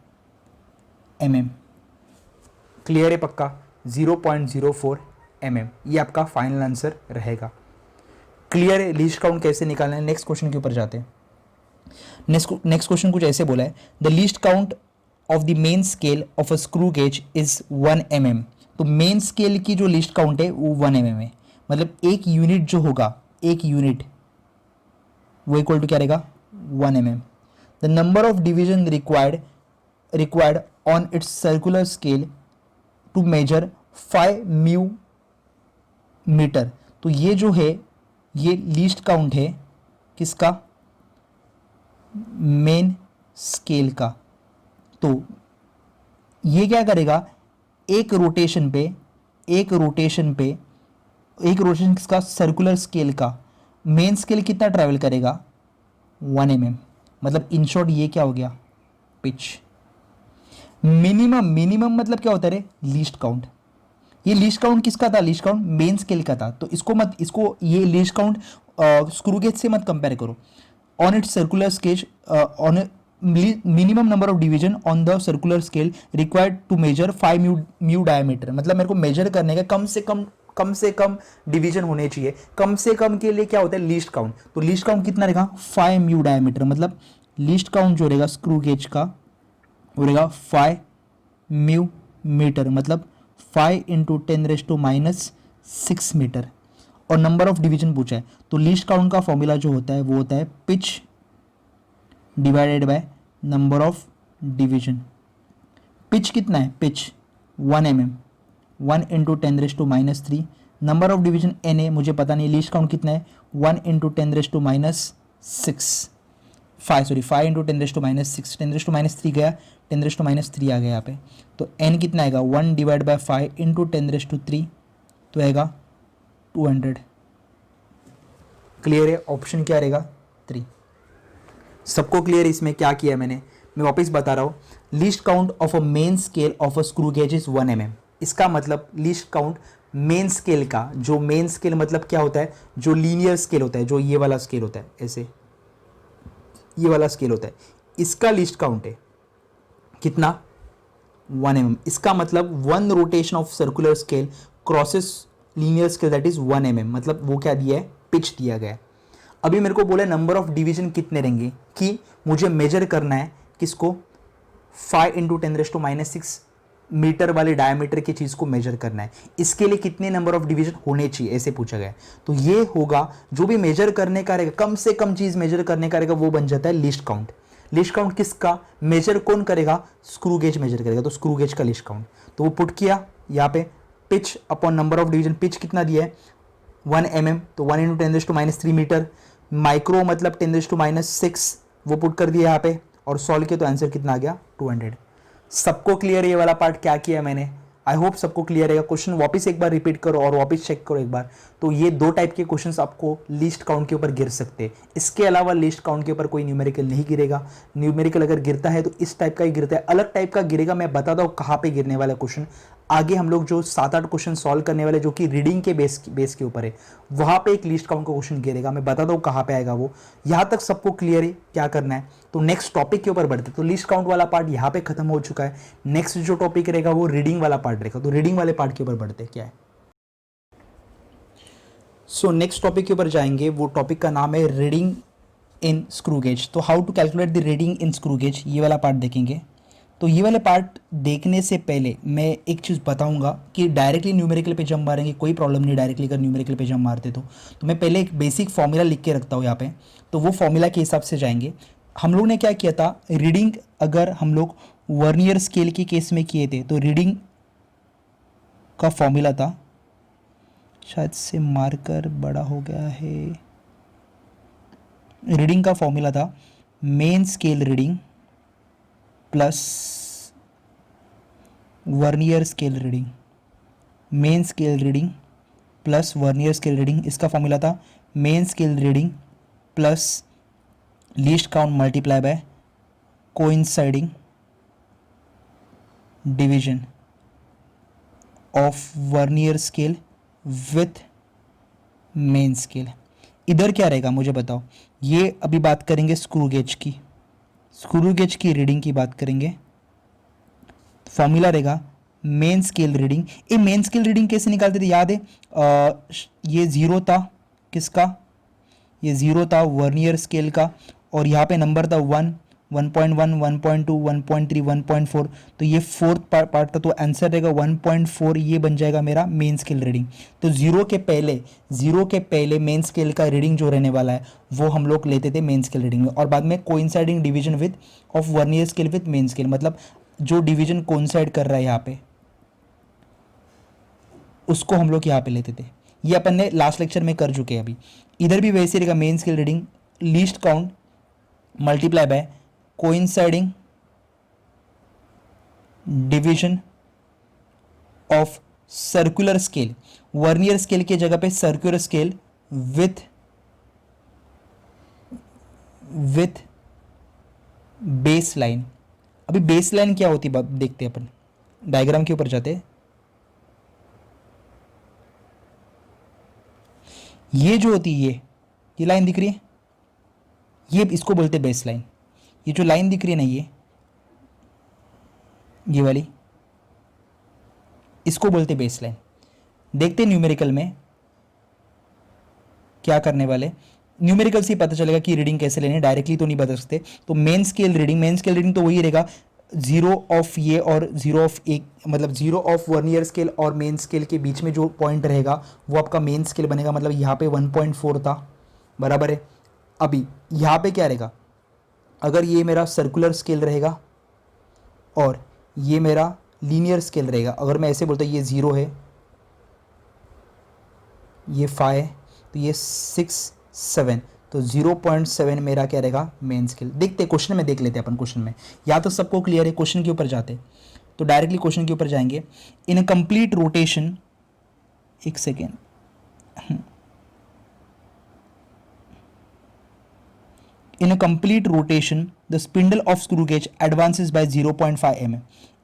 Speaker 1: mm। क्लियर है पक्का, 0.04 mm ये आपका फाइनल आंसर रहेगा। क्लियर है लीस्ट काउंट कैसे निकालना है। नेक्स्ट क्वेश्चन के ऊपर जाते हैं। नेक्स्ट क्वेश्चन कुछ ऐसे बोला है, the least count of the main scale of a screw gauge is 1 mm। तो मेन स्केल की जो लीस्ट काउंट है वो 1 mm है, मतलब एक यूनिट जो होगा, एक यूनिट वो इक्वल टू क्या रहेगा 1 mm। The number of division required on its circular scale to measure 5 mu metre. तो ये जो है ये लीस्ट काउंट है किसका, मेन स्केल का। तो ये क्या करेगा, एक रोटेशन किसका, सर्कुलर स्केल का। मेन स्केल कितना ट्रैवल करेगा 1 mm, मतलब इन शॉर्ट ये क्या हो गया पिच। मिनिमम मतलब क्या होता है रे, लीस्ट काउंट। ये लीस्ट काउंट किसका था, लीस्ट काउंट मेन स्केल का था। तो इसको ये लीस्ट काउंट स्क्रू गेज से मत कंपेयर करो। On its circular scale on minimum number of division on the circular scale required to measure 5 mu diameter. मतलब मेरे को मेजर करने का कम से कम डिवीजन होने चाहिए। कम से कम के लिए क्या होता है लीस्ट काउंट। तो लीस्ट काउंट कितना रहेगा 5 म्यू डायमीटर, मतलब लीस्ट काउंट जो रहेगा स्क्रू गेज का वो रहेगा 5 म्यू मीटर, मतलब 5 इंटू 10⁻⁶ मीटर। और नंबर ऑफ डिवीजन पूछा है, तो लीस्ट काउंट का फॉर्मूला जो होता है वो होता है pitch divided by number of division. Pitch कितना है, pitch 1 mm, 1 into 10⁻3। Number of division n है, मुझे पता नहीं। लीस्ट काउंट कितना है 1 इंटू 10⁻6 5 इंटू 10⁻6 10⁻3 गया, 10⁻3 आ गया यहाँ पे। तो n कितना आएगा 1 डिवाइड बाय 5 इंटू 10⁻3, तो आएगा 200। क्लियर है, ऑप्शन क्या रहेगा 3। सबको क्लियर है इसमें क्या किया मैंने, मैं वापस बता रहा हूँ। Least count of a main scale of a screw gauge is 1 mm। इसका मतलब लीस्ट काउंट मेन स्केल का, जो मेन स्केल मतलब क्या होता है, जो लीनियर स्केल होता है, जो ये वाला स्केल होता है, ऐसे ये वाला स्केल होता है, इसका लीस्ट काउंट है कितना 1 mm। इसका मतलब one rotation of circular scale crosses linear scale that is 1 mm, मतलब वो क्या दिया है, पिच दिया गया है। अभी मेरे को बोला नंबर ऑफ डिवीजन कितने रहेंगे, कि मुझे मेजर करना है किसको, 5 इंटू 10⁻⁻⁶ मीटर वाले डायमीटर की चीज़ को मेजर करना है, इसके लिए कितने नंबर ऑफ डिवीजन होने चाहिए, ऐसे पूछा गया है। तो ये होगा, जो भी मेजर करने का रहेगा, कम से कम चीज़ मेजर करने का रहेगा, वो बन जाता है लीस्ट काउंट। लीस्ट काउंट किसका मेजर कौन करेगा, स्क्रू गेज मेजर करेगा, तो स्क्रू गेज का लीस्ट काउंट। तो वो पुट किया यहाँ पे, pitch upon number of division, pitch कितना दिया है 1 mm, तो 1 इंटू 10⁻³ मीटर। माइक्रो मतलब 10⁻⁶, वो पुट कर दिया यहाँ पे, और सॉल्व किया तो आंसर कितना आ गया 200। सबको क्लियर ये वाला पार्ट क्या किया मैंने, आई होप सबको क्लियर रहेगा। क्वेश्चन वापस एक बार रिपीट करो और वापस चेक करो एक बार। तो ये दो टाइप के क्वेश्चंस आपको लीस्ट काउंट के ऊपर गिर सकते हैं, इसके अलावा लीस्ट काउंट के ऊपर कोई न्यूमेरिकल नहीं गिरेगा। न्यूमेरिकल अगर गिरता है तो इस टाइप का ही गिरता है, अलग टाइप का गिरेगा। मैं बताता हूँ कहाँ पे गिरने वाला क्वेश्चन। आगे हम लोग जो 7-8 क्वेश्चन सॉल्व करने वाले, जो कि रीडिंग के बेस के ऊपर है, वहाँ पे एक लीस्ट काउंट का क्वेश्चन गिरेगा। मैं बताता हूँ कहाँ पे आएगा वो। यहाँ तक सबको क्लियर है क्या करना है। तो नेक्स्ट टॉपिक के ऊपर बढ़ते, तो लीस्ट काउंट वाला पार्ट यहाँ पे खत्म हो चुका है। नेक्स्ट जो टॉपिक रहेगा वो रीडिंग वाला पार्ट रहेगा। तो रीडिंग वाले पार्ट के ऊपर बढ़ते क्या है। सो नेक्स्ट टॉपिक के ऊपर जाएंगे, वो टॉपिक का नाम है रीडिंग इन स्क्रू गेज। तो how to calculate the reading in screw gauge, ये वाला पार्ट देखेंगे। तो ये वाले पार्ट देखने से पहले मैं एक चीज़ बताऊंगा कि डायरेक्टली न्यूमेरिकल पे जंप मारेंगे कोई प्रॉब्लम नहीं, डायरेक्टली अगर न्यूमेरिकल पे जंप मारते तो मैं पहले एक बेसिक फॉर्मूला लिख के रखता हूँ यहाँ पे। तो वो फॉर्मूला के हिसाब से जाएंगे। हम लोग ने क्या किया था, रीडिंग अगर हम लोग वर्नियर स्केल के केस में किए थे, तो रीडिंग का फॉर्मूला था, शायद से मार्कर बड़ा हो गया है, रीडिंग का फॉर्मूला था main scale reading plus vernier scale reading, main scale reading plus vernier scale reading. इसका फॉर्मूला था main scale reading plus least count multiply by coinciding division of vernier scale with main scale. इधर क्या रहेगा मुझे बताओ। ये अभी बात करेंगे स्क्रू गेज की, स्क्रू गेज की रीडिंग की बात करेंगे। फॉर्मूला रहेगा मेन स्केल रीडिंग। ये मेन स्केल रीडिंग कैसे निकालते थे याद है, ये ज़ीरो था किसका, ये ज़ीरो था वर्नियर स्केल का, और यहाँ पे नंबर था 1, 1.1, 1.2, 1.3, 1.4। तो ये फोर्थ पार्ट था, तो आंसर रहेगा 1.4। ये बन जाएगा मेरा मेन स्केल रीडिंग। तो ज़ीरो के पहले मेन स्केल का रीडिंग जो रहने वाला है वो हम लोग लेते थे मेन स्केल रीडिंग में, और बाद में coinciding division with of vernier scale with main scale, मतलब जो डिवीजन कोइंसाइड कर रहा है यहाँ पे उसको हम लोग यहाँ पे लेते थे। ये अपन ने लास्ट लेक्चर में कर चुके हैं अभी। इधर भी वैसे रहेगा main scale reading least count multiply by coinciding division of circular scale, vernier scale की जगह पे circular scale with base line. अभी बेस लाइन क्या होती है देखते हैं अपन, डायग्राम के ऊपर जाते हैं। ये जो होती है ये लाइन दिख रही है, ये इसको बोलते हैं बेस लाइन। ये जो लाइन दिख रही है ना ये वाली, इसको बोलते हैं बेस लाइन। देखते हैं न्यूमेरिकल में क्या करने वाले। न्यूमेरिकल से ही पता चलेगा कि रीडिंग कैसे लेनी है, डायरेक्टली तो नहीं बता सकते। तो मेन स्केल रीडिंग तो वही रहेगा, जीरो ऑफ ये और जीरो ऑफ एक, मतलब जीरो ऑफ वर्नियर स्केल और मेन स्केल के बीच में जो पॉइंट रहेगा वो आपका मेन स्केल बनेगा। मतलब यहाँ पे 1.4 था, बराबर है। अभी यहाँ पे क्या रहेगा, अगर ये मेरा सर्कुलर स्केल रहेगा और ये मेरा लीनियर स्केल रहेगा, अगर मैं ऐसे बोलता हूँ ये 0 है, ये 5 है, तो ये 6, 7, तो 0.7 मेरा क्या रहेगा मेन स्केल। देखते क्वेश्चन में देख लेते हैं अपन। क्वेश्चन में या तो सबको क्लियर है, क्वेश्चन के ऊपर जाते तो डायरेक्टली क्वेश्चन के ऊपर जाएंगे। इन अ कंप्लीट रोटेशन, एक second, in a complete rotation the spindle of screw gauge advances by 0.5 mm।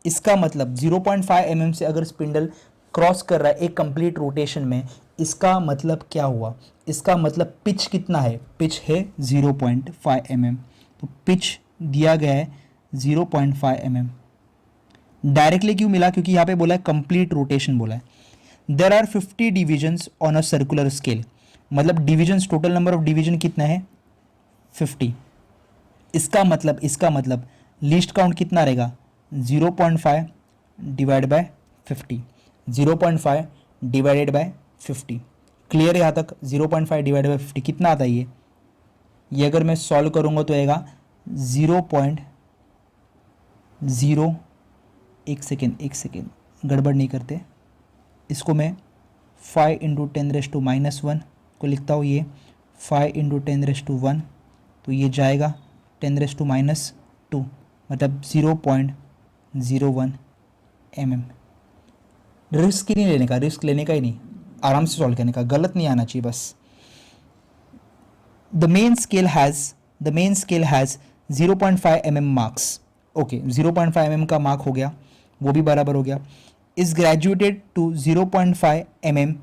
Speaker 1: इसका मतलब 0.5 mm से अगर स्पिंडल क्रॉस कर रहा है एक कंप्लीट रोटेशन में, इसका मतलब क्या हुआ, इसका मतलब पिच कितना है, पिच है 0.5 mm। तो पिच दिया गया है 0.5 mm। डायरेक्टली क्यों मिला, क्योंकि यहाँ पे बोला है कंप्लीट रोटेशन बोला है। There are 50 divisions on a circular scale, मतलब divisions, total number of division कितना है 50। इसका मतलब लीस्ट काउंट कितना रहेगा 0.5 divide by 50, 0.5 divided by 50। Clear है यहाँ तक? 0.5 डिवाइड बाय 50 कितना आता है ये अगर मैं सॉल्व करूँगा तो आएगा 0.0, एक सेकेंड गड़बड़ नहीं करते, इसको मैं 5 इंटू 10⁻⁻1 को लिखता हूँ, ये 5 इंटू 10⁻1, तो ये जाएगा 10⁻², मतलब 0.01 mm। रिस्क ही नहीं लेने का, रिस्क लेने का ही नहीं, आराम से सॉल्व करने का, गलत नहीं आना चाहिए बस। The main scale has 0.5 mm marks. Okay, 0.5 mm का मार्क हो गया, वो भी बराबर हो गया। Is graduated to 0.5 mm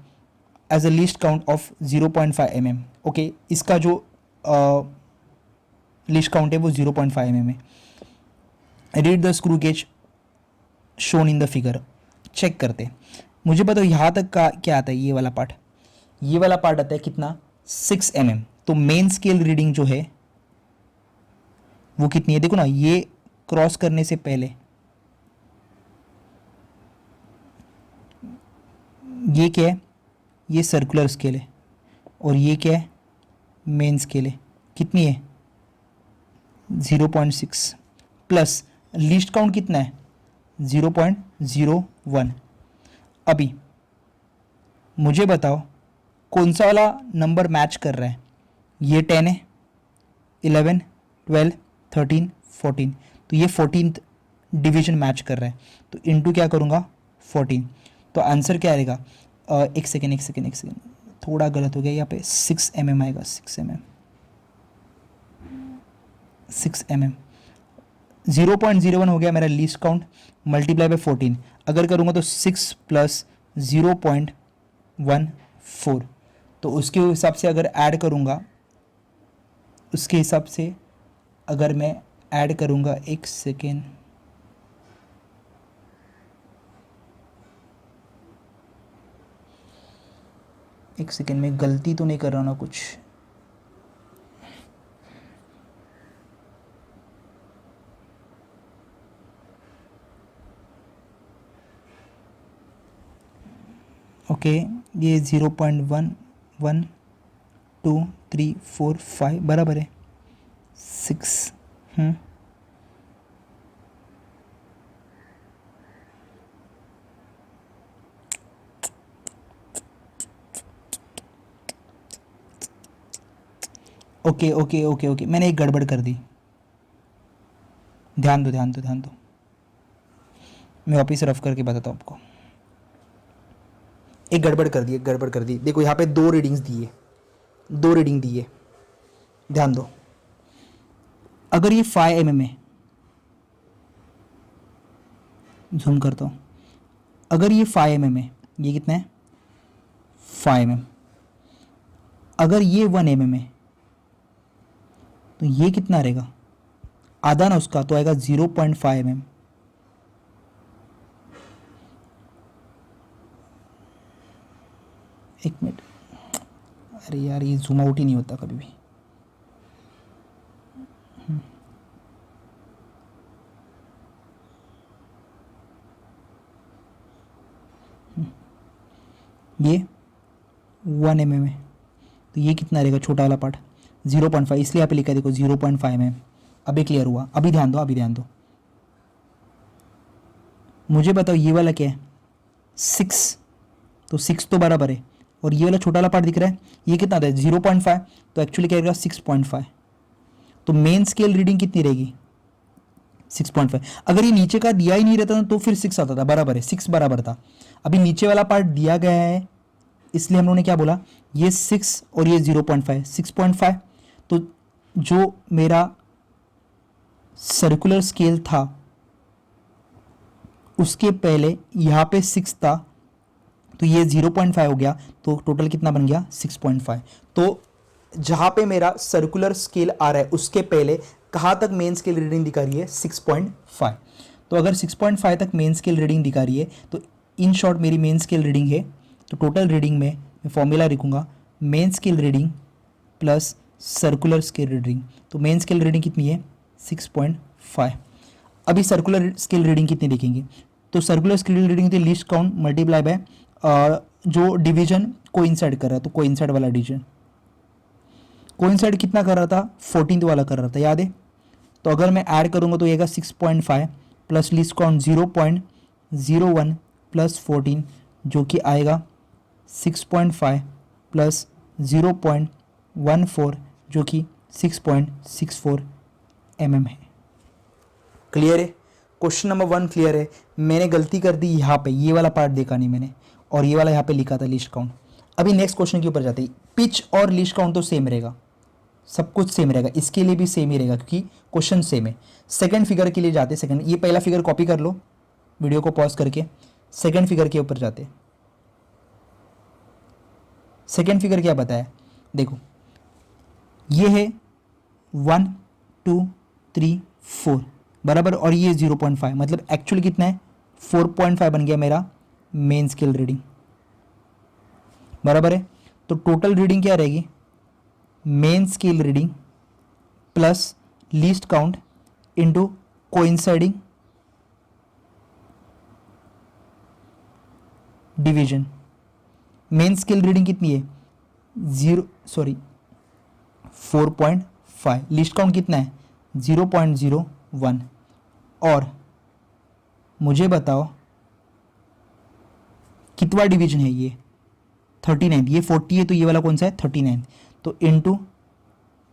Speaker 1: as a least count of 0.5 mm। Okay, इसका जो लीस्ट काउंट है वो 0.5 mm है। Read the screw gauge shown in the figure. Check करते, मुझे बताओ यहाँ तक का क्या आता है, ये वाला पार्ट आता है कितना, 6 mm। तो मेन स्केल रीडिंग जो है वो कितनी है, देखो ना, ये क्रॉस करने से पहले ये क्या है, ये सर्कुलर स्केल है, और ये क्या है, मेन स्केल है, कितनी है 0.6, प्लस लीस्ट काउंट कितना है 0.01। अभी मुझे बताओ कौन सा वाला नंबर मैच कर रहा है, ये 10 है, 11, 12, 13, 14, तो ये 14th डिवीजन मैच कर रहा है, तो इनटू क्या करूँगा 14, तो आंसर क्या आएगा, एक सेकेंड, थोड़ा गलत हो गया यहाँ पे, 6 mm आएगा, 6 mm 0.01 हो गया मेरा लीस्ट काउंट, मल्टीप्लाई बाय 14 अगर करूँगा तो 6 प्लस 0.14, तो उसके हिसाब से अगर ऐड करूँगा, उसके हिसाब से अगर मैं ऐड करूँगा, एक सेकेंड, में गलती तो नहीं कर रहा हूँ ना कुछ, ओके, ये 0.1 1 2 3 4 5 बराबर है 6। ओके, मैंने एक गड़बड़ कर दी, ध्यान दो, मैं वापिस रफ करके बताता हूँ आपको। एक गड़बड़ कर दी, देखो यहाँ पे दो रीडिंग दी है, ध्यान दो। अगर ये 5 mm है, जूम करता हूँ, अगर ये 5 mm है, ये कितना है 5 mm, अगर ये 1 mm है तो ये कितना रहेगा, आधा ना उसका, तो आएगा 0.5 mm। एक मिनट, अरे यार ये जूम आउट ही नहीं होता कभी भी। ये 1 mm है, तो ये कितना रहेगा छोटा वाला पार्ट 0.5, इसलिए यहाँ पे लिखा है देखो 0.5 mm। अभी क्लियर हुआ, अभी ध्यान दो। मुझे बताओ ये वाला क्या है 6, तो 6 तो बराबर है, और ये वाला छोटा वाला पार्ट दिख रहा है, ये कितना आता है 0.5, तो एक्चुअली क्या रहेगा 6.5, तो मेन स्केल रीडिंग कितनी रहेगी 6.5। अगर ये नीचे का दिया ही नहीं रहता तो फिर 6 आता था, बराबर है 6 बराबर था। अभी नीचे वाला पार्ट दिया गया है, इसलिए हम लोगों ने क्या बोला, ये 6 और ये 0.5, 6.5, तो जो मेरा सर्कुलर स्केल था उसके पहले यहाँ पे 6 था, तो ये 0.5 हो गया, तो टोटल कितना बन गया 6.5। तो जहाँ पे मेरा सर्कुलर स्केल आ रहा है उसके पहले कहाँ तक मेन स्केल रीडिंग दिखा रही है 6.5। तो अगर 6.5 तक मेन स्केल रीडिंग दिखा रही है तो इन शॉर्ट मेरी मेन स्केल रीडिंग है। तो टोटल रीडिंग में मैं फॉर्मूला लिखूंगा, main scale reading plus circular scale reading. तो मेन स्केल रीडिंग कितनी है 6.5। अभी सर्कुलर स्केल रीडिंग कितनी देखेंगे, तो सर्कुलर स्केल रीडिंग थी लीस्ट काउंट मल्टीप्लाई बाय जो डिवीजन कोइंसाइड कर रहा है, तो कोइंसाइड वाला डिवीजन, कोइंसाइड कितना कर रहा था, 14th वाला कर रहा था, याद है। तो अगर मैं ऐड करूंगा तो आएगा 6.5 प्लस लीस्ट काउंट 0.01 प्लस 14, जो कि आएगा 6.5 प्लस 0.14, जो कि 6.64 है। क्लियर है, क्वेश्चन नंबर 1 क्लियर है। मैंने गलती कर दी यहाँ पे, ये वाला पार्ट देखा नहीं मैंने, और ये वाला यहाँ पे लिखा था लीस्ट काउंट। अभी नेक्स्ट क्वेश्चन के ऊपर जाते हैं। पिच और लीस्ट काउंट तो सेम रहेगा, सब कुछ सेम रहेगा, इसके लिए भी सेम ही रहेगा क्योंकि क्वेश्चन सेम है। सेकंड फिगर के लिए जाते, सेकंड, ये पहला फिगर कॉपी कर लो, वीडियो को पॉज करके सेकंड फिगर के ऊपर जाते। सेकंड फिगर क्या बताया, देखो ये है 1 2 3 4 बराबर, और ये 0.5, मतलब एक्चुअल कितना है 4.5 बन गया मेरा मेन स्केल रीडिंग, बराबर है। तो टोटल रीडिंग क्या रहेगी, main scale reading plus least count into coinciding division. Main scale reading कितनी है 4.5, लीस्ट काउंट कितना है 0.01, और मुझे बताओ कितवा डिवीजन है ये 39, ये 40 है तो ये वाला कौन सा है 39, तो इनटू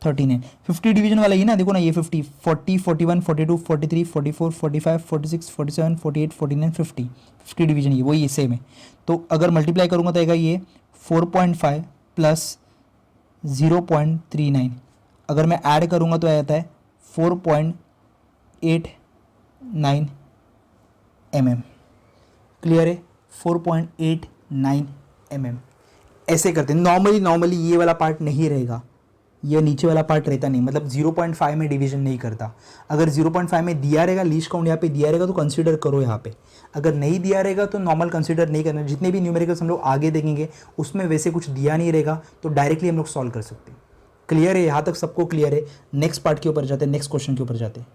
Speaker 1: 39, 50 डिवीजन वाला ही ना, देखो ना ये 50, 40 41 42 43 44 45 46 47 48 49 50, 50 डिवीजन ये वही सेम है। तो अगर मल्टीप्लाई करूँगा तो आएगा ये 4.5 प्लस 0.39, अगर मैं ऐड करूँगा तो आ जाता है 4.89 mm। क्लियर है, 4.89 mm। ऐसे करते हैं नॉर्मली ये वाला पार्ट नहीं रहेगा, ये नीचे वाला पार्ट रहता नहीं, मतलब 0.5 में डिवीजन नहीं करता। अगर 0.5 में दिया रहेगा, लीस्ट काउंट यहाँ पे दिया रहेगा तो कंसीडर करो यहाँ पे, अगर नहीं दिया रहेगा तो नॉर्मल कंसीडर नहीं करना। जितने भी न्यूमेरिकल्स हम लोग आगे देखेंगे उसमें वैसे कुछ दिया नहीं रहेगा तो डायरेक्टली हम लोग सॉल्व कर सकते हैं। क्लियर है, यहाँ तक सबको क्लियर है। नेक्स्ट पार्ट के ऊपर जाते हैं, नेक्स्ट क्वेश्चन के ऊपर जाते हैं।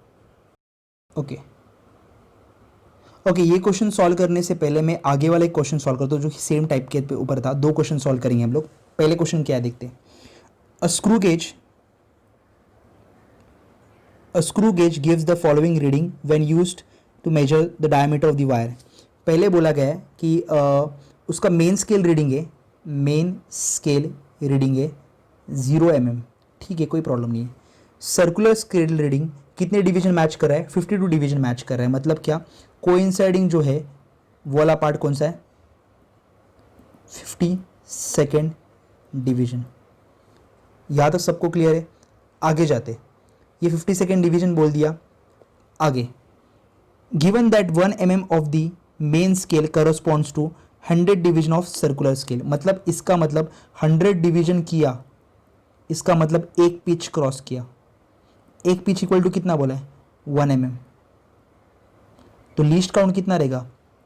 Speaker 1: ओके, ये क्वेश्चन सॉल्व करने से पहले मैं आगे वाला एक क्वेश्चन सॉल्व करता हूँ जो कि सेम टाइप के ऊपर था। दो क्वेश्चन सॉल्व करेंगे हम लोग। पहले क्वेश्चन क्या है देखते हैं। A screw gauge gives the following reading when used to measure the diameter of the wire। पहले बोला गया है कि उसका मेन स्केल रीडिंग है 0 mm, ठीक है, कोई प्रॉब्लम नहीं है। सर्कुलर स्केल रीडिंग कितने डिवीजन मैच कर रहा है 52 डिवीजन मैच कर रहा है, मतलब क्या कोइंसाइडिंग जो है वो वाला पार्ट कौन सा है 52nd डिवीजन। यहाँ तक सबको क्लियर है। आगे जाते, ये 52nd डिवीजन बोल दिया। आगे, given that 1 mm of the main scale corresponds to 100 division of circular scale, मतलब इसका मतलब 100 डिवीजन किया, इसका मतलब एक पिच क्रॉस किया। एक पिच इक्वल टू कितना बोला है 1 mm, तो लीस्ट काउंट कितना रहेगा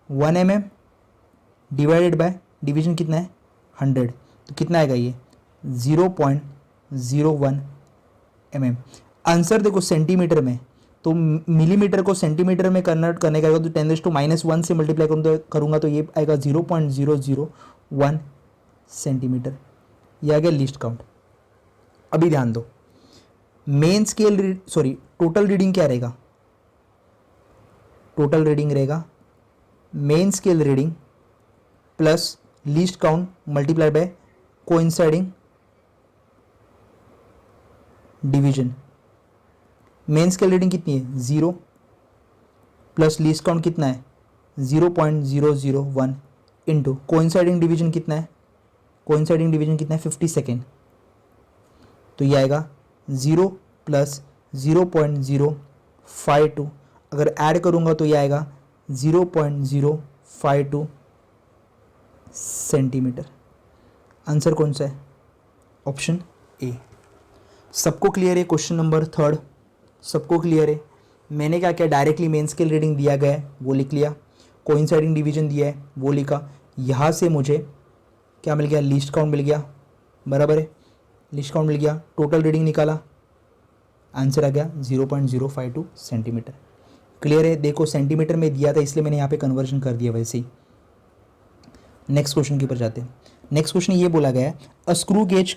Speaker 1: 1 mm डिवाइडेड बाय डिवीजन कितना है 100, तो कितना आएगा ये 0.01 mm। आंसर देखो सेंटीमीटर में, तो मिलीमीटर को सेंटीमीटर में कन्वर्ट करने का तो 10⁻⁻1 से मल्टीप्लाई करूँगा तो ये आएगा 0.001 सेंटीमीटर। ये आ गया लीस्ट काउंट। अभी ध्यान दो, मेन स्केल टोटल रीडिंग क्या रहेगा, टोटल रीडिंग रहेगा main scale reading plus least count multiply by coinciding division. Main scale reading कितनी है 0 प्लस लीस्ट काउंट कितना है 0.001 इंटू कोइंसाइडिंग डिवीजन कितना है, कोइंसाइडिंग डिवीजन कितना है 52nd, तो ये आएगा 0 प्लस 0.052, अगर ऐड करूँगा तो ये आएगा 0.052 सेंटीमीटर। आंसर कौन सा है ऑप्शन ए। सबको क्लियर है, क्वेश्चन नंबर 3 सबको क्लियर है। मैंने क्या किया, डायरेक्टली मेन स्केल रीडिंग दिया गया है वो लिख लिया, कोइंसाइडिंग डिवीजन दिया है वो लिखा, यहाँ से मुझे क्या मिल गया लीस्ट काउंट मिल गया, बराबर है, लीस्ट काउंट मिल गया, टोटल रीडिंग निकाला, आंसर आ गया 0.052 सेंटीमीटर। क्लियर है? देखो सेंटीमीटर में दिया था इसलिए मैंने यहाँ पे कन्वर्जन कर दिया वैसे ही। नेक्स्ट क्वेश्चन के ऊपर जाते हैं। नेक्स्ट क्वेश्चन ये बोला गया है, a screw gauge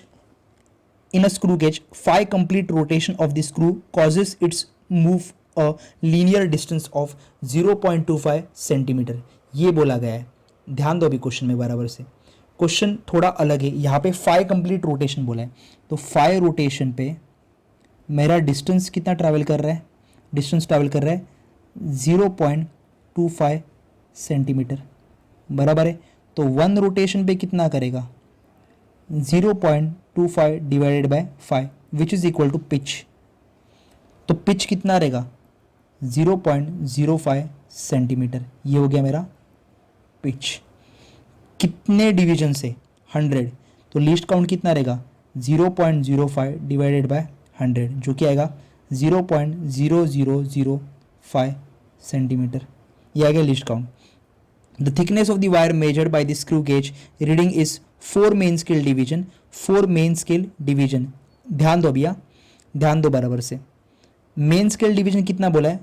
Speaker 1: in a screw gauge 5 complete rotation of the screw causes its move a linear distance of 0.25 centimetre, ये बोला गया है। ध्यान दो अभी क्वेश्चन में बराबर से, क्वेश्चन थोड़ा अलग है। यहाँ पे 5 कंप्लीट रोटेशन बोला है, तो 5 रोटेशन पे मेरा डिस्टेंस कितना ट्रैवल कर रहा है? डिस्टेंस ट्रैवल कर रहा है 0.25 सेंटीमीटर, बराबर है। तो 1 रोटेशन पे कितना करेगा? 0.25 divided by 5 which is equal to pitch. तो पिच कितना रहेगा? 0.05 सेंटीमीटर, ये हो गया मेरा पिच। कितने डिवीजन से? 100, तो लीस्ट काउंट कितना रहेगा? 0.05 डिवाइडेड बाय 100 जो कि आएगा 0.0005 सेंटीमीटर, ये आ गया least count. The thickness of the wire measured by the screw gauge reading is 4 main scale division, 4 main scale division। ध्यान दो भैया, ध्यान दो बराबर से। मेन स्केल डिवीजन कितना बोला है?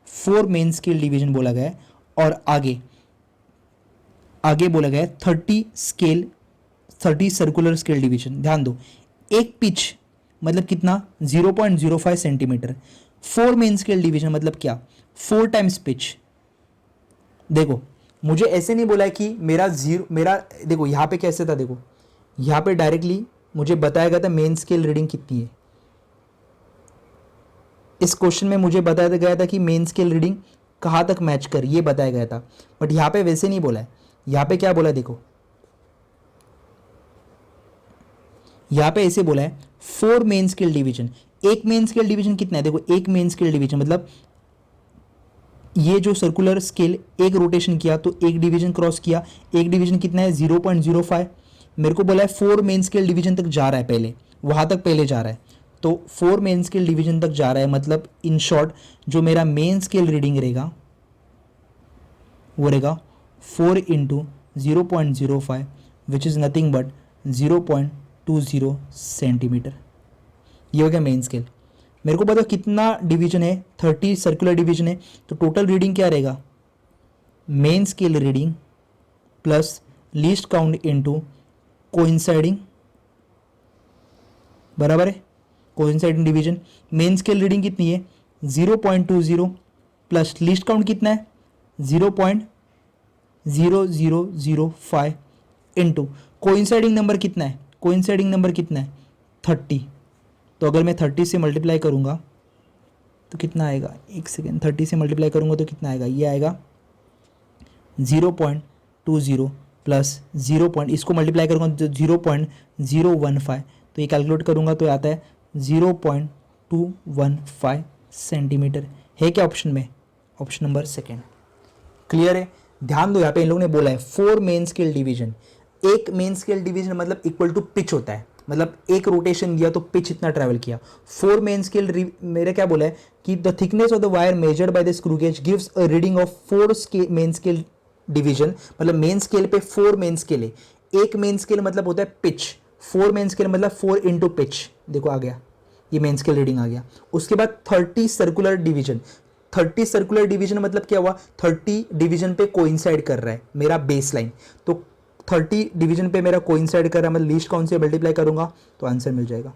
Speaker 1: 4 मेन स्केल डिवीजन बोला गया है। और आगे बोला गया है 30 सर्कुलर स्केल डिवीजन। ध्यान दो, एक पिच मतलब कितना? 0.05 सेंटीमीटर। 4 मेन स्केल डिवीजन मतलब क्या? 4 टाइम्स पिच। देखो मुझे ऐसे नहीं बोला है कि मेरा देखो यहाँ पे कैसे था, देखो यहाँ पे डायरेक्टली मुझे बताया गया था मेन स्केल रीडिंग कितनी है। इस क्वेश्चन में मुझे बताया गया था कि मेन स्केल रीडिंग कहाँ तक मैच कर, ये बताया गया था। बट यहाँ पे वैसे नहीं बोला है। यहाँ पे क्या बोला है? देखो यहाँ पे ऐसे बोला है 4 मेन स्केल डिवीजन। एक मेन स्केल डिवीजन कितना है? देखो एक मेन स्केल डिवीजन मतलब ये जो सर्कुलर स्केल एक रोटेशन किया तो एक डिवीजन क्रॉस किया। एक डिवीजन कितना है? 0.05। मेरे को बोला है 4 मेन स्केल डिवीजन तक जा रहा है, पहले वहाँ तक पहले जा रहा है। तो 4 मेन स्केल डिवीजन तक जा रहा है मतलब इन शॉर्ट जो मेरा मेन स्केल रीडिंग रहेगा वो रहेगा 4 into 0.05 which is nothing but 0.20 centimetre. ये हो गया मेन स्केल। मेरे को बताओ कितना डिवीजन है? 30 सर्कुलर डिवीजन है, तो टोटल रीडिंग क्या रहेगा? Main scale reading plus least count into coinciding, बराबर है coinciding division. Main scale reading कितनी है? 0.20 प्लस लीस्ट काउंट कितना है? 0.0005 इनटू कोइंसाइडिंग नंबर कितना है? कोइंसाइडिंग नंबर कितना है? 30। तो अगर मैं 30 से मल्टीप्लाई करूँगा तो कितना आएगा? एक सेकेंड, 30 से मल्टीप्लाई करूँगा तो कितना आएगा? ये आएगा 0.20 प्लस 0. इसको मल्टीप्लाई करूँगा तो 0.015, तो ये कैलकुलेट करूँगा तो आता है 0.215 सेंटीमीटर। है क्या ऑप्शन में? Option number second. क्लियर है? ध्यान दो, यहाँ पे इन लोगों ने बोला है 4 मेन स्केल डिवीजन। एक मेन स्केल डिवीजन मतलब इक्वल टू पिच होता है, मतलब एक रोटेशन दिया तो पिच इतना ट्रैवल किया। 4 मेन स्केल मेरे क्या बोला है कि the thickness of the wire measured by the screw gauge gives a reading of 4 main scale division, मतलब मेन स्केल पे 4 मेन स्केल है। एक मेन स्केल मतलब होता है पिच, 4 मेन स्केल मतलब 4 इंटू पिच। देखो आ गया, ये मेन स्केल रीडिंग आ गया। उसके बाद 30 सर्कुलर डिवीजन। 30 सर्कुलर डिवीजन मतलब क्या हुआ? 30 डिवीजन पे कोइंसाइड कर रहा है मेरा बेस लाइन, तो 30 डिवीजन पे मेरा कोइंसाइड कर रहा है, मैं लीस्ट काउंट से मल्टीप्लाई करूंगा तो आंसर मिल जाएगा।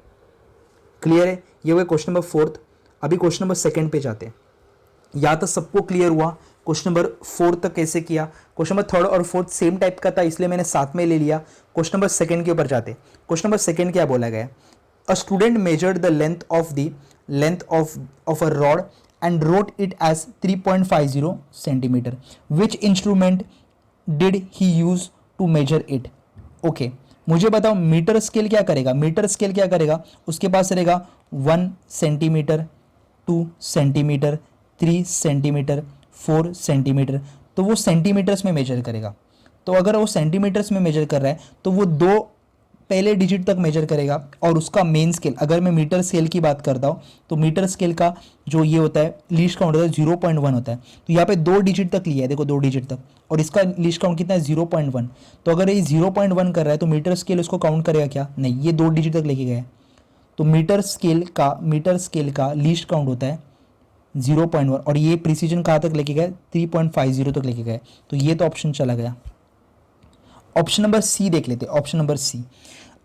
Speaker 1: क्लियर है? ये हुआ क्वेश्चन नंबर 4। अभी क्वेश्चन नंबर 2 पे जाते हैं। या तो सबको क्लियर हुआ क्वेश्चन नंबर 4 तक कैसे किया? क्वेश्चन नंबर 3 और 4 सेम टाइप का था इसलिए मैंने साथ में ले लिया। क्वेश्चन नंबर 2 के ऊपर जाते हैं। क्वेश्चन नंबर 2 क्या बोला गया? A student measured the length of a rod and wrote it as 3.50 centimetre. Which instrument did he use to measure it? Okay मुझे बताओ मीटर स्केल क्या करेगा? मीटर स्केल क्या करेगा? उसके पास रहेगा 1 सेंटीमीटर, 2 सेंटीमीटर, 3 सेंटीमीटर, 4 सेंटीमीटर, तो वो सेंटीमीटर्स में मेजर करेगा। तो अगर वो सेंटीमीटर्स में मेजर कर रहा है तो वो 2 पहले डिजिट तक मेजर करेगा। और उसका मेन स्केल, अगर मैं मीटर स्केल की बात करता हूँ तो मीटर स्केल का जो ये होता है लीस्ट काउंट होता है 0.1 होता है। तो यहाँ पे 2 डिजिट तक लिया है, देखो 2 डिजिट तक, और इसका लीस्ट काउंट कितना है? 0.1। तो अगर ये 0.1 कर रहा है तो मीटर स्केल उसको काउंट करेगा क्या? नहीं, ये 2 डिजिट तक लेके गया है। तो मीटर स्केल का लीस्ट काउंट होता है 0.1, और ये प्रिसीजन कहाँ तक लेके गए, 3.50 तक लेके गए, तो ये तो ऑप्शन चला गया। ऑप्शन नंबर सी देख लेते, option number C,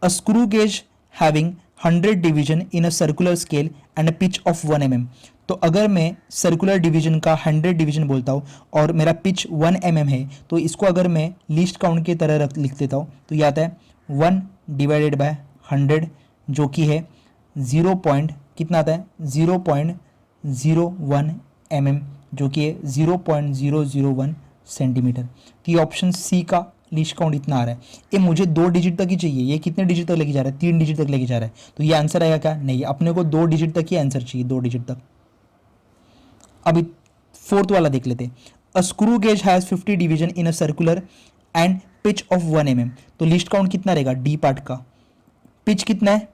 Speaker 1: a screw gauge having 100 division in a circular scale and a pitch of 1 mm। तो अगर मैं सर्कुलर डिवीजन का 100 डिवीजन बोलता हूँ और मेरा पिच 1 mm है, तो इसको अगर मैं लीस्ट काउंट की तरह लिख देता हूँ तो ये आता है 1 डिवाइडेड बाय 100, जो कि है 0 पॉइंट कितना आता है 0.01 mm, जो कि है 0.001 सेंटीमीटर। तो ये ऑप्शन सी का लीस्ट काउंट इतना आ रहा है। ये मुझे 2 डिजिट तक ही चाहिए, ये कितने डिजिट तक लेके जा रहा है, 3 डिजिट तक लेके जा रहा है, तो ये आंसर आएगा क्या, नहीं, अपने को 2 डिजिट तक ही आंसर चाहिए, 2 डिजिट तक। अभी फोर्थ वाला देख लेते हैं, अ screw gauge has 50 division in a circular and pitch of 1 mm। तो लीस्ट काउंट कितना रहेगा डी पार्ट का, पिच कितना है,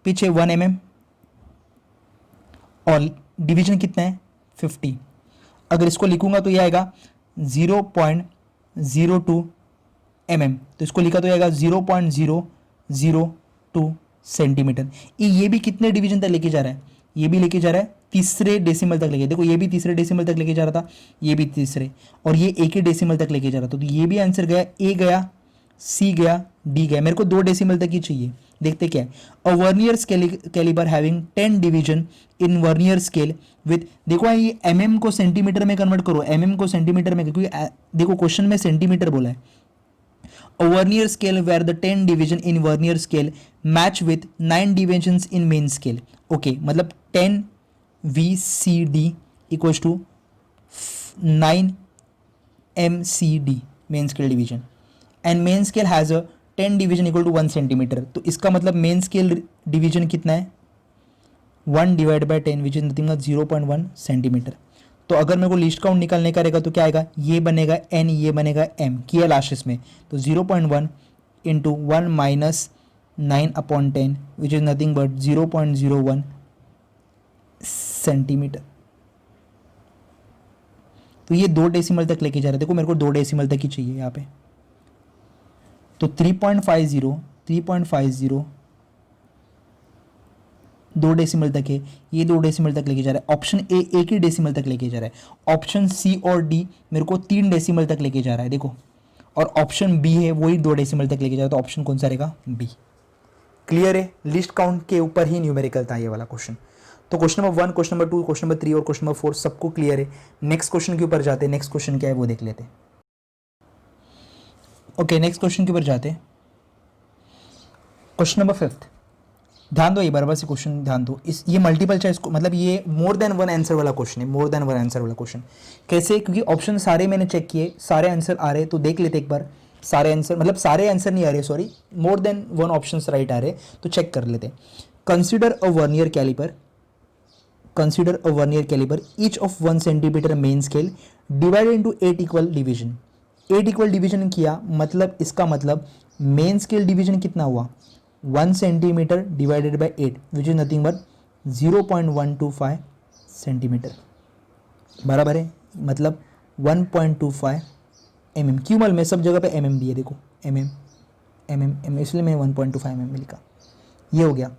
Speaker 1: पिच है 1 mm और डिवीजन कितना है 50। अगर इसको लिखूंगा तो ये आएगा 0.02 mm, तो इसको लिखा तो आएगा 0.002 सेंटीमीटर। ये भी कितने डिवीजन तक लेके जा रहा है, ये भी लेके जा रहा है तीसरे डेसिमल तक लेके, देखो ये भी तीसरे डेसिमल तक लेके जा रहा था, ये भी तीसरे, और ये एक ही डेसिमल तक लेके जा रहा था, तो ये भी आंसर गया, ए गया, सी गया, डी गया, मेरे को 2 डेसिमल तक ही चाहिए। देखते क्या है, a vernier calliper having 10 division in vernier scale with, देखो ये mm को सेंटीमीटर में कन्वर्ट करो, mm को सेंटीमीटर में, क्योंकि देखो क्वेश्चन में सेंटीमीटर बोला है। A vernier scale where the 10 division in vernier scale match with 9 divisions in main scale. Okay, मतलब 10 VCD equals to 9 MCD main scale division, and main scale has a 10 division equal to 1 centimeter। तो इसका मतलब main scale division कितना है 1 divided by 10 which is nothing but 0.1 centimetre. तो अगर मेरे को लिस्ट काउंट निकालने का रहेगा तो क्या आएगा, ये बनेगा n, ये बनेगा m, किया लास्ट में, तो 0.1 into 1 minus 9/10 which is nothing but 0.01 centimetre. तो ये 2 डेसिमल तक लेके जा रहा है, देखो मेरे को 2 डेसिमल तक ही चाहिए यहाँ पे, तो 3.50 2 डेसिमल तक है, ये 2 डेसिमल तक लेके जा रहा है। ऑप्शन ए एक ही डेसिमल तक लेके जा रहा है, ऑप्शन सी और डी मेरे को 3 डेसिमल तक लेके जा रहा है देखो, और ऑप्शन बी है वही 2 डेसिमल तक लेके जा रहा है, तो ऑप्शन कौन सा रहेगा, बी। क्लियर है, लिस्ट काउंट के ऊपर ही न्यूमेरिकल था ये वाला क्वेश्चन। तो question number 1, question number 2, question number 3 और क्वेश्चन नंबर 4 सबको क्लियर है। नेक्स्ट क्वेश्चन के ऊपर जाते हैं, नेक्स्ट क्वेश्चन क्या है वो देख लेते हैं। ओके, नेक्स्ट क्वेश्चन के ऊपर जाते हैं, क्वेश्चन नंबर 5। ध्यान दो, ये बराबर से क्वेश्चन ध्यान दो, इस ये मल्टीपल चॉइस मतलब ये मोर देन वन आंसर वाला क्वेश्चन है, मोर देन वन आंसर वाला क्वेश्चन। कैसे, क्योंकि ऑप्शन सारे मैंने चेक किए, सारे आंसर आ रहे, तो देख लेते एक बार सारे आंसर, मतलब सारे आंसर नहीं आ रहे, sorry, more than one option right आ रहे, तो चेक कर लेते। Consider a vernier calliper, consider a vernier calliper each of 1 centimetre main scale divided into 8 equal division. 8 equal division किया, मतलब इसका मतलब मेन स्केल डिवीजन कितना हुआ 1 centimetre divided by 8 which is nothing but 0.125 centimetre, बराबर है, मतलब 1.25 mm। क्यूमल में सब जगह पे mm दिए, देखो mm mm mm, इसलिए मैं 1.25 mm लिखा, ये हो गया।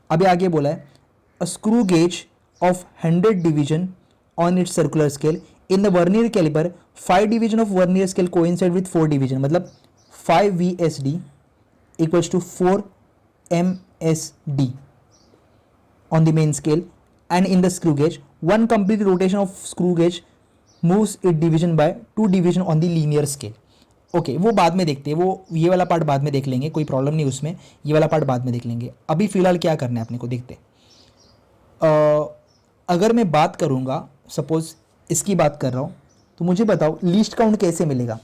Speaker 1: अभी आगे बोला है a screw gauge of 100 division on its circular scale in the vernier calliper 5 division of vernier scale coincide with 4 division, मतलब 5 VSD equals to 4 MSD on the main scale, and in the screw gauge 1 complete rotation of screw gauge moves it division by 2 division on the linear scale। Okay वो बाद में देखते हैं, वो ये वाला part बाद में देख लेंगे, कोई प्रॉब्लम नहीं उसमें, ये वाला पार्ट बाद में देख लेंगे। अभी फिलहाल क्या करना है अपने को देखते। अगर मैं बात करूँगा, सपोज इसकी बात कर रहा हूँ, तो मुझे बताओ लिस्ट काउंट कैसे मिलेगा।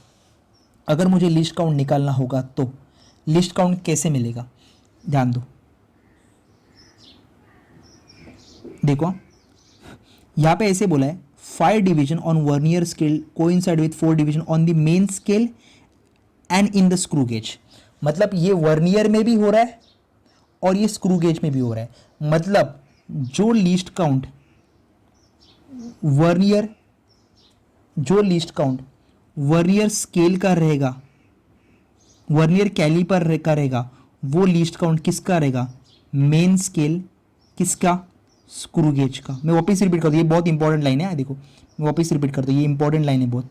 Speaker 1: अगर मुझे लिस्ट काउंट निकालना होगा तो लिस्ट काउंट कैसे मिलेगा, ध्यान दो, देखो यहाँ पे ऐसे बोला है 5 division on vernier scale coincide with 4 division on the main scale and in the screw gauge. मतलब ये वर्नियर में भी हो रहा है और ये स्क्रू गेज में भी हो रहा है, मतलब जो लिस्ट काउंट वर्नियर, जो लिस्ट काउंट वर्नियर स्केल का रहेगा, वर्नियर कैलिपर का रहेगा, वो लिस्ट काउंट किसका रहेगा, मेन स्केल, किसका, स्क्रू गेज का। मैं वापस रिपीट करता हूँ, ये बहुत इंपॉर्टेंट लाइन है, देखो मैं वापस रिपीट करता हूँ, ये इंपॉर्टेंट लाइन है बहुत।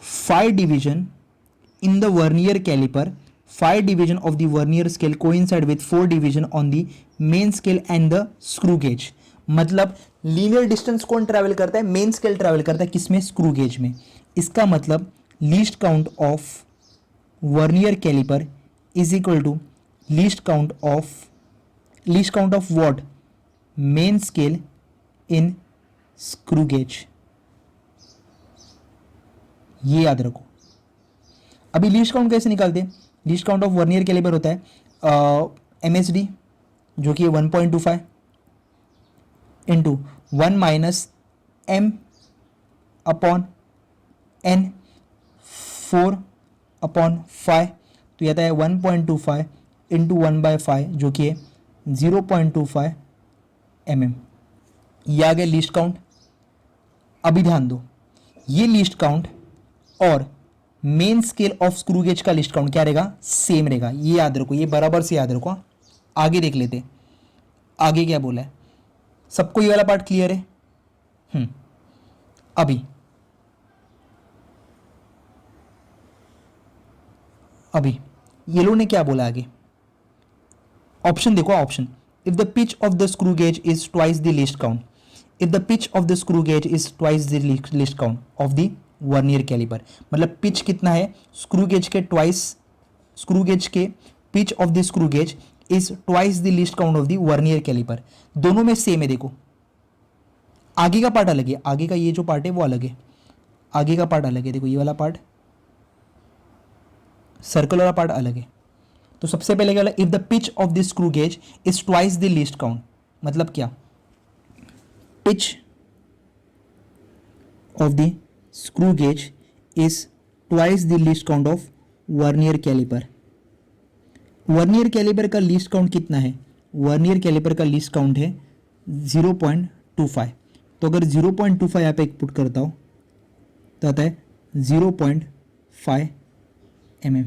Speaker 1: 5 division in the vernier caliper, 5 division of the vernier scale coincide with 4 division on the main scale and the screw gauge। मतलब लीनियर डिस्टेंस कौन ट्रैवल करता है, मेन स्केल ट्रैवल करता है किसमें, स्क्रू गेज में। इसका मतलब least count of vernier calliper is equal to least count of what, main scale in screw gauge. ये याद रखो। अभी लीस्ट काउंट कैसे निकालते हैं, least count of vernier calliper होता है MSD जो कि 1.25 into 1 minus M upon N 4/5, तो यह आता है 1.25 इंटू 1/5 जो कि है 0.25 mm। ये आ गया लीस्ट काउंट। अभी ध्यान दो, ये लीस्ट काउंट और main scale of screw gauge का लिस्ट काउंट क्या रहेगा, सेम रहेगा। ये याद रखो, ये बराबर से याद रखो। आगे देख लेते, आगे क्या बोला है, सबको ये वाला पार्ट क्लियर है। अभी ये लोग ने क्या बोला आगे, ऑप्शन देखो, option if the pitch of the screw gauge is twice the least count, if the pitch of the screw gauge is twice the least count of the vernier calliper. मतलब पिच कितना है screw gauge के, twice screw gauge के pitch of the screw gauge is twice the least count of the vernier calliper. दोनों में same है। देखो आगे का पार्ट अलग है, आगे का ये जो पार्ट है वो अलग है, आगे का पार्ट अलग है। देखो ये वाला पार्ट, सर्कल वाला पार्ट अलग है। तो सबसे पहले क्या, if the pitch of the screw gauge is twice the least count, मतलब क्या, pitch of the screw gauge is twice the least count of vernier calliper. Vernier caliper का लिस्ट काउंट कितना है, वर्नियर कैलिपर का least count है 0.25। तो अगर 0.25 यहाँ पे पुट करता हूँ तो आता है 0.5 mm,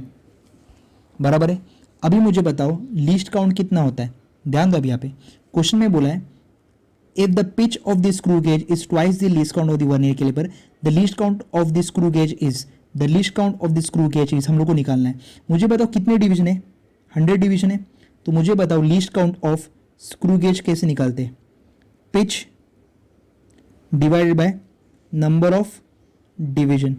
Speaker 1: बराबर है। अभी मुझे बताओ लिस्ट काउंट कितना होता है, ध्यान दो। अभी यहाँ पे क्वेश्चन में बोला है if the pitch of the screw gauge is twice the least count of the vernier caliper, the least count of the screw gauge is, the least count of the screw gauge is, हम लोग को निकालना है। मुझे बताओ कितने division है, 100 division है। तो मुझे बताओ least count of screw gauge कैसे निकालते हैं, pitch divided by number of division.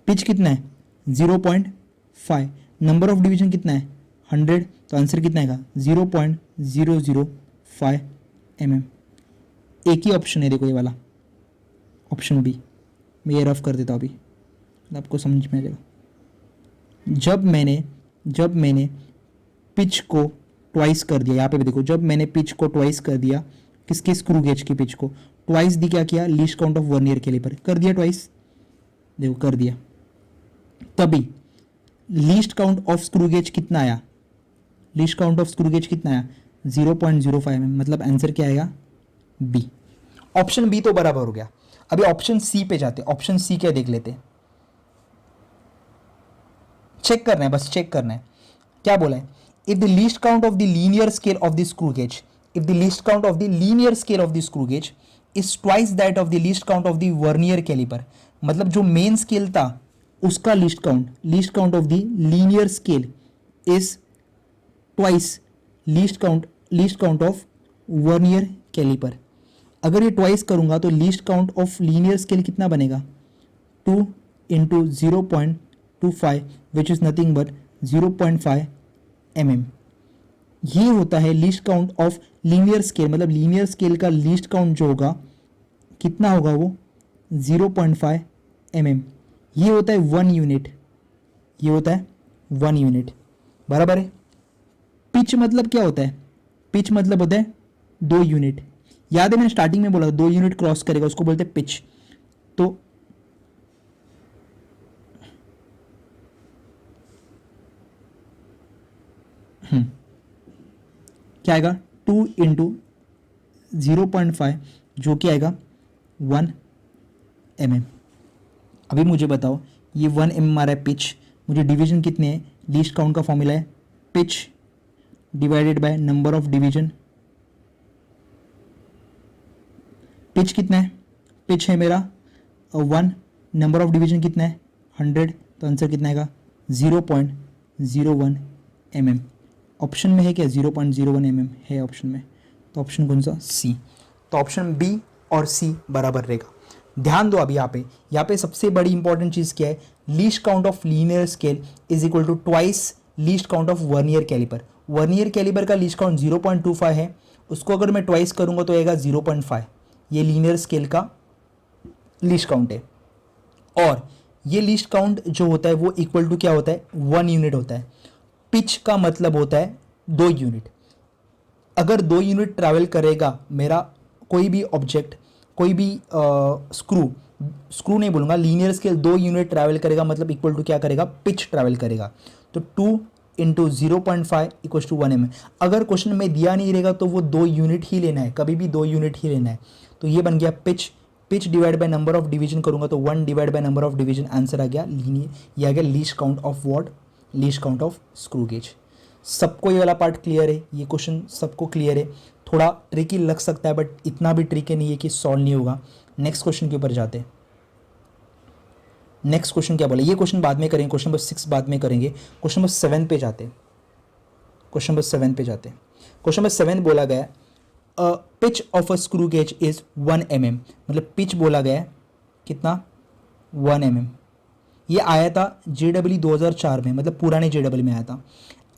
Speaker 1: Pitch कितना है 0.5, नंबर ऑफ डिवीजन कितना है 100, तो आंसर कितना आएगा 0.005 mm। एक ही ऑप्शन है, देखो ये वाला ऑप्शन बी। मैं ये रफ कर देता हूँ, अभी आपको समझ में आ जाएगा। जब मैंने पिच को ट्वाइस कर दिया, यहाँ पे भी देखो, जब मैंने पिच को ट्वाइस कर दिया, किसके, स्क्रू गेज की पिच को ट्वाइस दी, क्या किया, least count of vernier calliper कर दिया ट्वाइस, देखो कर दिया। तभी least count of screw gauge कितना आया, least count of screw gauge कितना आया 0.05 mm। मतलब आंसर क्या आएगा बी। ऑप्शन बी तो बराबर हो गया। अभी ऑप्शन सी पे जाते, ऑप्शन सी क्या देख लेते, चेक करना है, बस चेक करना है। क्या बोला है, if the least count of the linear scale of the screw gauge, if the least count of the linear scale of the screw gauge is twice that of the least count of the vernier calliper. मतलब जो main scale था उसका least count of the linear scale is twice least count of vernier calliper. अगर ये twice करूंगा तो least count of linear scale कितना बनेगा, 2 into 0.25 which is nothing but 0.5 mm। ये होता है least count of linear scale. मतलब लीनियर स्केल का लीस्ट काउंट जो होगा कितना होगा, वो 0.5 mm। ये होता है 1 यूनिट, ये होता है 1 यूनिट, बराबर है। पिच मतलब क्या होता है, पिच मतलब होता है 2 यूनिट। याद है मैंने स्टार्टिंग में बोला 2 यूनिट क्रॉस करेगा उसको बोलते हैं पिच। तो क्या आएगा 2 इंटू 0.5 जो कि आएगा 1 mm। अभी मुझे बताओ ये 1 mm आ रहा है पिच, मुझे डिवीजन कितने हैं, लीस्ट काउंट का फॉर्मूला है pitch divided by number of division. Pitch कितना है, पिच है मेरा 1, नंबर ऑफ डिवीजन कितना है 100, तो आंसर कितना आएगा 0.01 mm। ऑप्शन में है क्या 0.01 mm है ऑप्शन में, तो ऑप्शन कौन सा सी, तो ऑप्शन बी और सी बराबर रहेगा। ध्यान दो अभी यहाँ पे सबसे बड़ी इंपॉर्टेंट चीज़ क्या है, least count of linear scale is equal to twice least count of vernier calliper. Vernier caliper का लीस्ट काउंट 0.25 है, उसको अगर मैं ट्वाइस करूँगा तो आएगा 0.5। ये लीनियर स्केल का लीस्ट काउंट है, और ये लीस्ट काउंट जो होता है वो इक्वल टू क्या होता है 1 यूनिट होता है। पिच का मतलब होता है 2 यूनिट। अगर 2 यूनिट ट्रैवल करेगा मेरा कोई भी ऑब्जेक्ट, कोई भी स्क्रू नहीं बोलूँगा, लीनियर स्केल 2 यूनिट ट्रैवल करेगा मतलब इक्वल टू क्या करेगा पिच ट्रैवल करेगा। तो 2 इंटू 0.5 इक्वल टू 1 mm। अगर क्वेश्चन में दिया नहीं रहेगा तो वो 2 यूनिट ही लेना है, कभी भी 2 यूनिट ही लेना है। तो ये बन गया pitch, pitch divide by number of division करूंगा तो 1 divide by number of division, answer आ गया लीनियर, ये आ गया least count of what, least count of screw gauge. सबको ये वाला पार्ट क्लियर है, ये क्वेश्चन सबको क्लियर है। थोड़ा ट्रिकी लग सकता है बट इतना भी ट्रिकी नहीं है कि सॉल्व नहीं होगा। नेक्स्ट क्वेश्चन के ऊपर जाते हैं। नेक्स्ट क्वेश्चन क्या बोला, ये क्वेश्चन बाद में करेंगे, क्वेश्चन नंबर 6 बाद में करेंगे। क्वेश्चन नंबर 7 पे जाते हैं, क्वेश्चन नंबर 7 पे जाते हैं। क्वेश्चन नंबर 7 बोला गया pitch of a screw gauge is 1 mm, मतलब पिच बोला गया कितना 1 mm। ये आया था JEE 2004 में, मतलब पुराने JEE में आया था।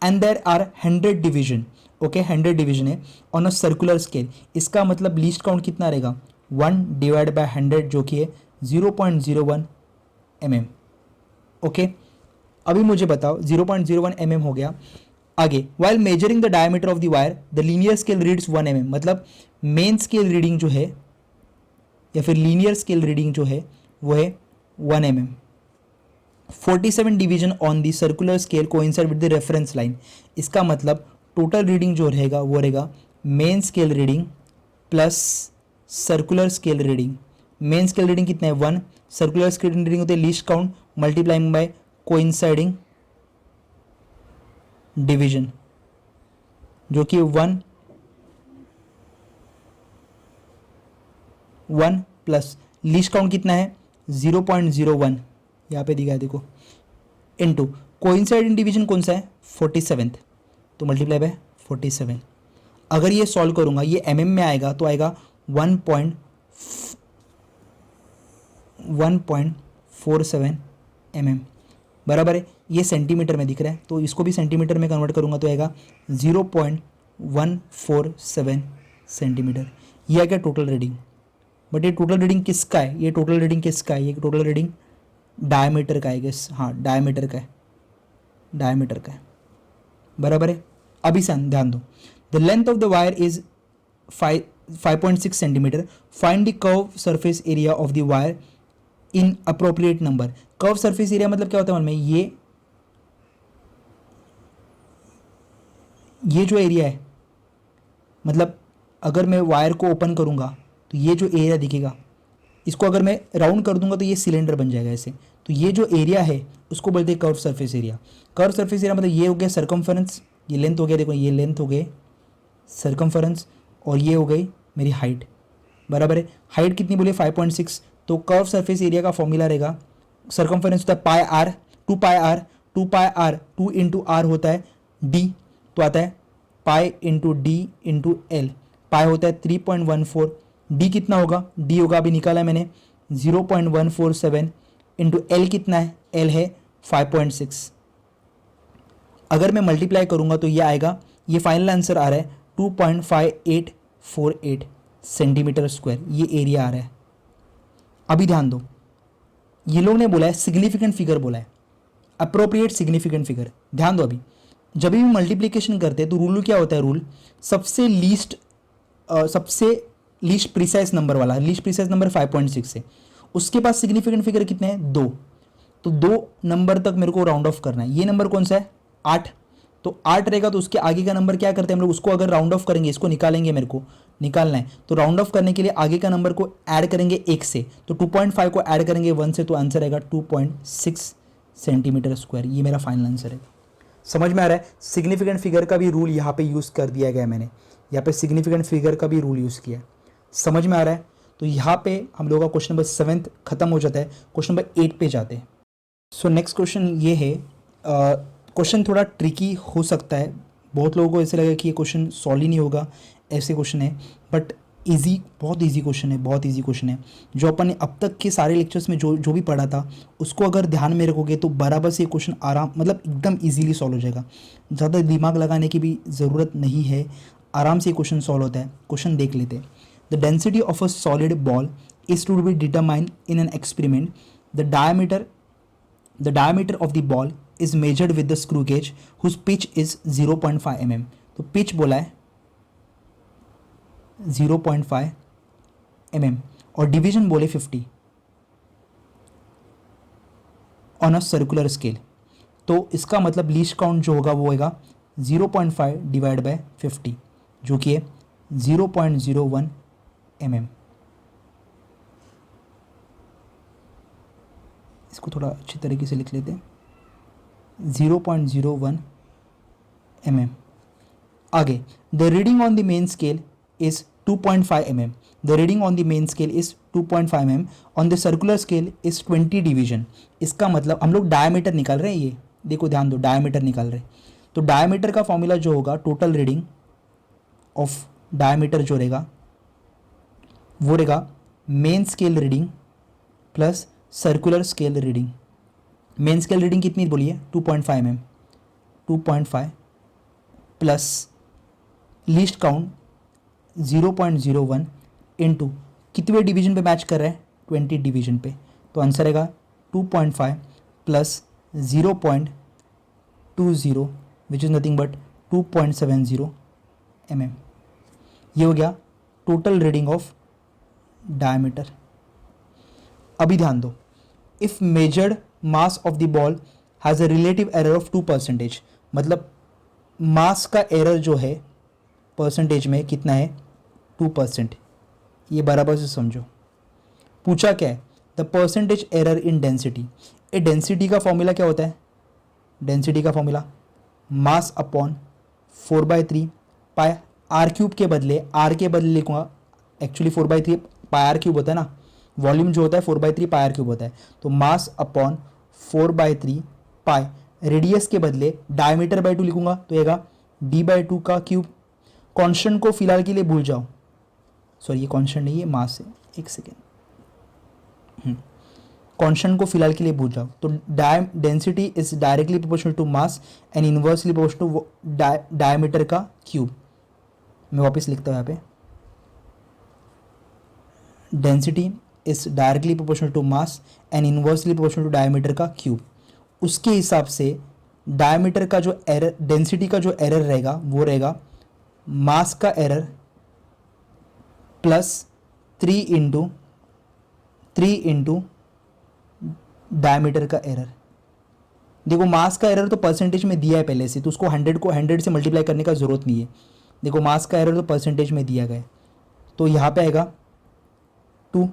Speaker 1: And there are 100 division, okay 100 division है ऑन अ सर्कुलर स्केल। इसका मतलब लीस्ट काउंट कितना रहेगा 1 डिवाइड बाय 100 जो कि है 0.01 mm। ओके अभी मुझे बताओ 0.01 mm हो गया। आगे while measuring the diameter of the wire the linear scale reads 1 mm, मतलब मेन स्केल रीडिंग जो है या फिर लीनियर स्केल रीडिंग जो है वो है 1 mm। 47 division on the circular scale coincide with the reference line. इसका मतलब टोटल रीडिंग जो रहेगा वो रहेगा main scale reading plus circular scale reading. Main scale reading कितना है 1, सर्कुलर स्केल रीडिंग होते हैं least count multiplying by coinciding division जो कि 1 प्लस लीस्ट काउंट कितना है 0.01, यहाँ पे दिखा है देखो, इनटू कोइंसाइडिंग डिवीजन कौन सा है 47th, तो मल्टीप्लाई बाय 47। अगर ये सॉल्व करूंगा ये mm में आएगा तो आएगा 1.47 mm बराबर है। ये सेंटीमीटर में दिख रहा है तो इसको भी सेंटीमीटर में कन्वर्ट करूंगा तो आएगा 0.147 सेंटीमीटर। ये आ गया टोटल रीडिंग। बट ये टोटल रीडिंग किसका है, ये टोटल रीडिंग किसका है, ये टोटल रीडिंग डायमीटर का है गेस, हाँ डायमीटर का है, डायमीटर का है बराबर है। अभी से ध्यान दो, the length of the wire is 5.6 centimetre, find the curve surface area of the wire in appropriate number. Curve surface area मतलब क्या होता है मन में, ये जो एरिया है, मतलब अगर मैं वायर को ओपन करूंगा तो ये जो एरिया दिखेगा इसको अगर मैं राउंड कर दूंगा तो ये सिलेंडर बन जाएगा ऐसे। तो ये जो एरिया है उसको बोलते हैं curve surface area. Curve surface area मतलब ये हो गया सरकमफेरेंस, ये लेंथ हो गया, देखो ये लेंथ हो गई सरकमफेरेंस, और ये हो गई मेरी हाइट बराबर है। हाइट कितनी बोले 5.6, तो कर्व सरफेस एरिया का फॉर्मूला रहेगा, सरकमफेरेंस होता है pi r, 2 pi r, 2 pi r 2 into r होता है डी, तो आता है pi into D into L. Pi होता है 3.14, डी कितना होगा, डी होगा अभी निकाला है मैंने 0.147 इंटू एल कितना है, एल है 5.6। अगर मैं मल्टीप्लाई करूंगा तो ये आएगा, ये फाइनल आंसर आ रहा है 2.5848 सेंटीमीटर स्क्वायर, ये एरिया आ रहा है। अभी ध्यान दो, ये लोग ने बोला है सिग्निफिकेंट फिगर बोला है, अप्रोप्रिएट सिग्निफिकेंट फिगर। ध्यान दो, अभी जब भी मल्टीप्लिकेशन करते हैं तो रूल क्या होता है, रूल सबसे लीस्ट प्रिसाइज नंबर वाला, लीस्ट प्रिसाइज नंबर 5.6 है, उसके पास सिग्निफिकेंट फिगर कितने हैं 2, तो 2 नंबर तक मेरे को राउंड ऑफ करना है। ये नंबर कौन सा है 8, तो 8 रहेगा तो उसके आगे का नंबर क्या करते हैं हम लोग, उसको अगर राउंड ऑफ करेंगे, इसको निकालेंगे, मेरे को निकालना है, तो राउंड ऑफ करने के लिए आगे का नंबर को ऐड करेंगे 1 से, तो 2.5 को ऐड करेंगे 1 से, तो आंसर आएगा 2.6 सेंटीमीटर स्क्वायर। ये मेरा फाइनल आंसर है। समझ में आ रहा है? सिग्निफिकेंट फिगर का भी रूल यहाँ पे यूज़ कर दिया गया है मैंने, यहाँ पे सिग्निफिकेंट फिगर का भी रूल यूज़ किया है। समझ में आ रहा है? तो यहाँ पे हम लोगों का क्वेश्चन नंबर 7 खत्म हो जाता है, क्वेश्चन नंबर 8 पे जाते हैं। सो नेक्स्ट क्वेश्चन ये है, क्वेश्चन थोड़ा ट्रिकी हो सकता है, बहुत लोगों को ऐसे लगेगा कि ये क्वेश्चन सॉल्व ही नहीं होगा, ऐसे क्वेश्चन है, बट इजी, बहुत इजी क्वेश्चन है, बहुत इजी क्वेश्चन है। जो अपन ने अब तक के सारे लेक्चर्स में जो जो भी पढ़ा था उसको अगर ध्यान में रखोगे तो बराबर से ये क्वेश्चन आराम, मतलब एकदम इजीली सॉल्व हो जाएगा, ज़्यादा दिमाग लगाने की भी ज़रूरत नहीं है, आराम से ये क्वेश्चन सॉल्व होता है। क्वेश्चन देख लेते हैं। The density of a solid ball is to be determine in an experiment. The diameter of the ball is measured with the screw gauge whose pitch is 0.5 mm. तो pitch बोला है 0.5 mm और division बोले 50 on a circular scale. तो इसका मतलब least count जो होगा वो होगा 0.5 डिवाइड बाय 50 जो कि है 0.01 mm। इसको थोड़ा अच्छी तरीके से लिख लेते हैं, 0.01 mm। आगे, the reading on the main scale is 2.5 mm। The reading on the main scale is 2.5 mm, on the circular scale is 20 division. इसका मतलब हम लोग डायमीटर निकाल रहे हैं, ये देखो ध्यान दो, डायमीटर निकाल रहे हैं। तो डायमीटर का फॉर्मूला जो होगा, टोटल रीडिंग ऑफ डायमीटर जो रहेगा वो रहेगा main scale reading plus circular scale reading. Main scale reading कितनी बोली है? 2.5 mm, 2.5 plus least count 0.01 into कितने डिवीजन पे मैच कर रहा है? 20 डिवीजन पे। तो आंसर आएगा 2.5 plus 0.20 which is nothing but 2.70 mm। ये हो गया टोटल रीडिंग ऑफ डायमीटर। अभी ध्यान दो, if measured mass of the ball has a relative error of 2%, मतलब मास का एरर जो है परसेंटेज में कितना है? 2%। ये बराबर से समझो। पूछा क्या है? The percentage error in density. ए डेंसिटी का फॉर्मूला क्या होता है? डेंसिटी का formula mass upon 4/3 pi r cube के बदले, आर के बदले लिखूंगा, एक्चुअली 4/3 पाई आर क्यूब होता है ना, वॉल्यूम जो होता है 4/3 पाई आर क्यूब होता है। तो मास अपॉन 4/3 पाई, रेडियस के बदले डायमीटर बाई 2 लिखूंगा तो आएगा d/2 का क्यूब। कांस्टेंट को फिलहाल के लिए भूल जाओ, सॉरी ये कांस्टेंट नहीं है, मास है, एक सेकेंड, कांस्टेंट को फिलहाल के लिए भूल जाओ। तो density is directly proportional to mass and inversely proportional to diameter का क्यूब। मैं वापस लिखता हूँ यहाँ पे, density is directly proportional to mass and inversely proportional to diameter का क्यूब। उसके हिसाब से डायमीटर का जो एरर, डेंसिटी का जो एरर रहेगा वो रहेगा मास का एरर प्लस 3 इंटू डायमीटर का एरर। देखो मास का एरर तो परसेंटेज में दिया है पहले से, तो उसको 100 से मल्टीप्लाई करने का ज़रूरत नहीं है। देखो मास का एरर तो परसेंटेज में दिया गया है, तो यहाँ पे आएगा 2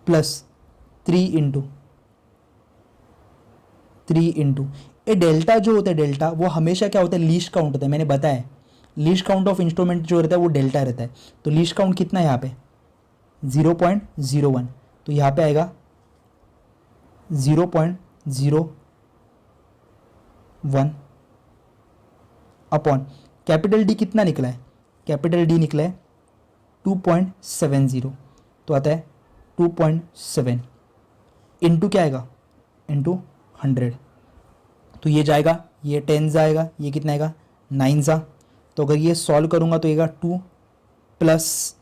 Speaker 1: प्लस 3 इंटू ए डेल्टा जो होता है, डेल्टा वो हमेशा क्या होता है? लीस्ट काउंट होता है। मैंने बताया लीस्ट काउंट ऑफ इंस्ट्रूमेंट जो रहता है वो डेल्टा रहता है। तो लीस्ट काउंट कितना है यहाँ पे? 0.01। तो यहाँ पे आएगा 0.01 अपॉन कैपिटल डी कितना निकला है? कैपिटल डी निकला है 2.70, तो आता है 2.7 इंटू क्या आएगा? इंटू 100। तो ये जाएगा, ये 10 जाएगा, ये कितना आएगा? 9 जा। तो अगर ये सॉल्व करूँगा तो आएगा 2 प्लस,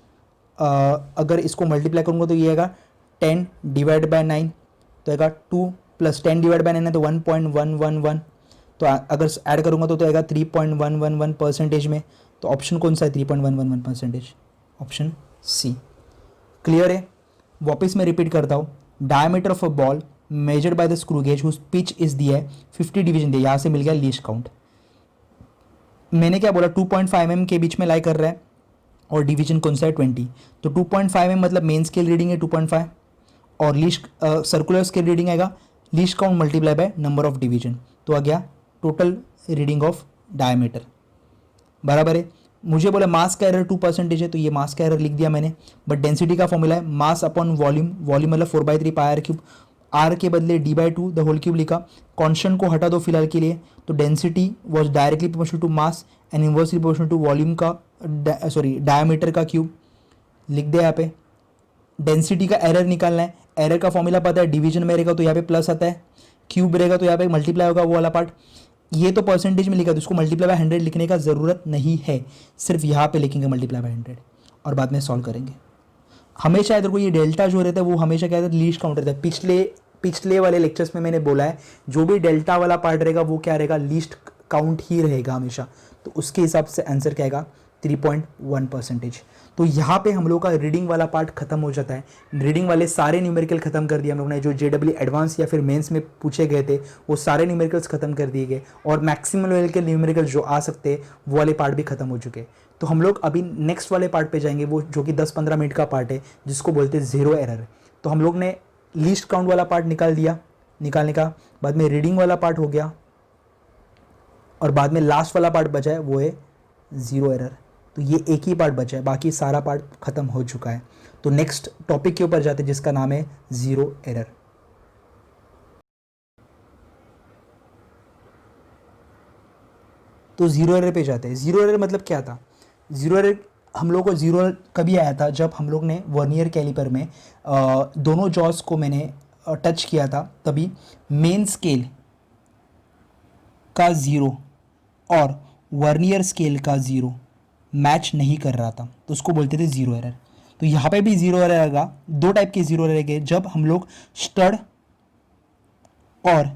Speaker 1: अगर इसको मल्टीप्लाई करूँगा तो ये आएगा 10 डिवाइड बाय 9, तो आएगा 2 प्लस 10 डिवाइड बाय 9 है तो 1.111। तो अगर ऐड करूँगा तो आएगा 3.111% में। तो ऑप्शन कौन सा है? 3.111%, ऑप्शन सी। क्लियर है? वापस मैं रिपीट करता हूँ, diameter of a ball measured by the screw gauge whose pitch is दिया है 50 डिवीजन दिया, यहाँ से मिल गया लीस्ट काउंट। मैंने क्या बोला? 2.5 mm के बीच में लाई कर रहा है और डिवीजन कौन सा है? 20। तो 2.5 mm मतलब मेन स्केल रीडिंग है 2.5 और लीस्ट सर्कुलर स्केल रीडिंग आएगा least count multiply bye number of division, तो आ गया टोटल रीडिंग ऑफ डायमीटर बराबर है। मुझे बोला मास का एरर 2% है, तो ये मास का एरर लिख दिया मैंने। बट डेंसिटी का फॉर्मूला है मास अपॉन वॉल्यूम, वॉल्यूम मतलब 4/3 पाई आर क्यूब, आर के बदले d/2 द होल क्यूब लिखा। कॉन्स्टेंट को हटा दो फिलहाल के लिए, तो density was directly proportional to mass and inversely proportional to volume का डायमीटर का क्यूब लिख दिया यहाँ पे। डेंसिटी का एरर निकालना है, एरर का फॉर्मूला पता है, डिवीजन में रहेगा तो यहाँ पे प्लस आता है, क्यूब रहेगा तो यहाँ पे मल्टीप्लाई होगा वो वाला पार्ट। ये तो परसेंटेज में लिखा तो उसको मल्टीप्लाई बाय 100 लिखने का ज़रूरत नहीं है, सिर्फ यहाँ पे लिखेंगे मल्टीप्लाई बाय 100 और बाद में सॉल्व करेंगे। हमेशा इधर को ये डेल्टा जो रहता है वो हमेशा क्या रहता है, लीस्ट काउंट रहता है। पिछले वाले लेक्चर्स में मैंने बोला है जो भी डेल्टा वाला पार्ट रहेगा वो क्या रहेगा, लीस्ट काउंट ही रहेगा हमेशा। तो उसके हिसाब से आंसर क्या आएगा, 3.1%। तो यहाँ पे हम लोग का रीडिंग वाला पार्ट खत्म हो जाता है। रीडिंग वाले सारे न्यूमेरिकल खत्म कर दिया हम लोग ने, जो JEE एडवांस या फिर मेंस में पूछे गए थे वो सारे न्यूमेरिकल्स खत्म कर दिए गए, और मैक्सिमम लेवल के न्यूमेरिकल जो आ सकते हैं वो वाले पार्ट भी खत्म हो चुके हैं। तो हम लोग अभी नेक्स्ट वाले पार्ट पे जाएंगे, वो जो कि 10-15 मिनट का पार्ट है जिसको बोलते हैं जीरो एरर। तो हम लोग ने लीस्ट काउंट वाला पार्ट निकाल दिया, निकालने का बाद में रीडिंग वाला पार्ट हो गया, और बाद में लास्ट वाला पार्ट बचा है वो है ज़ीरो एरर। तो ये एक ही पार्ट बचा है, बाकी सारा पार्ट खत्म हो चुका है। तो नेक्स्ट टॉपिक के ऊपर जाते हैं जिसका नाम है ज़ीरो एरर। तो ज़ीरो एरर पे जाते हैं। ज़ीरो एरर मतलब क्या था, ज़ीरो एरर हम लोग को ज़ीरो कभी आया था जब हम लोग ने वर्नियर कैलिपर में दोनों जॉस को मैंने टच किया था, तभी मेन स्केल का ज़ीरो और वर्नियर स्केल का ज़ीरो मैच नहीं कर रहा था, तो उसको बोलते थे ज़ीरो एरर। तो यहाँ पे भी ज़ीरो एरर आएगा। दो टाइप के ज़ीरो एरर आएंगे, जब हम लोग स्टड और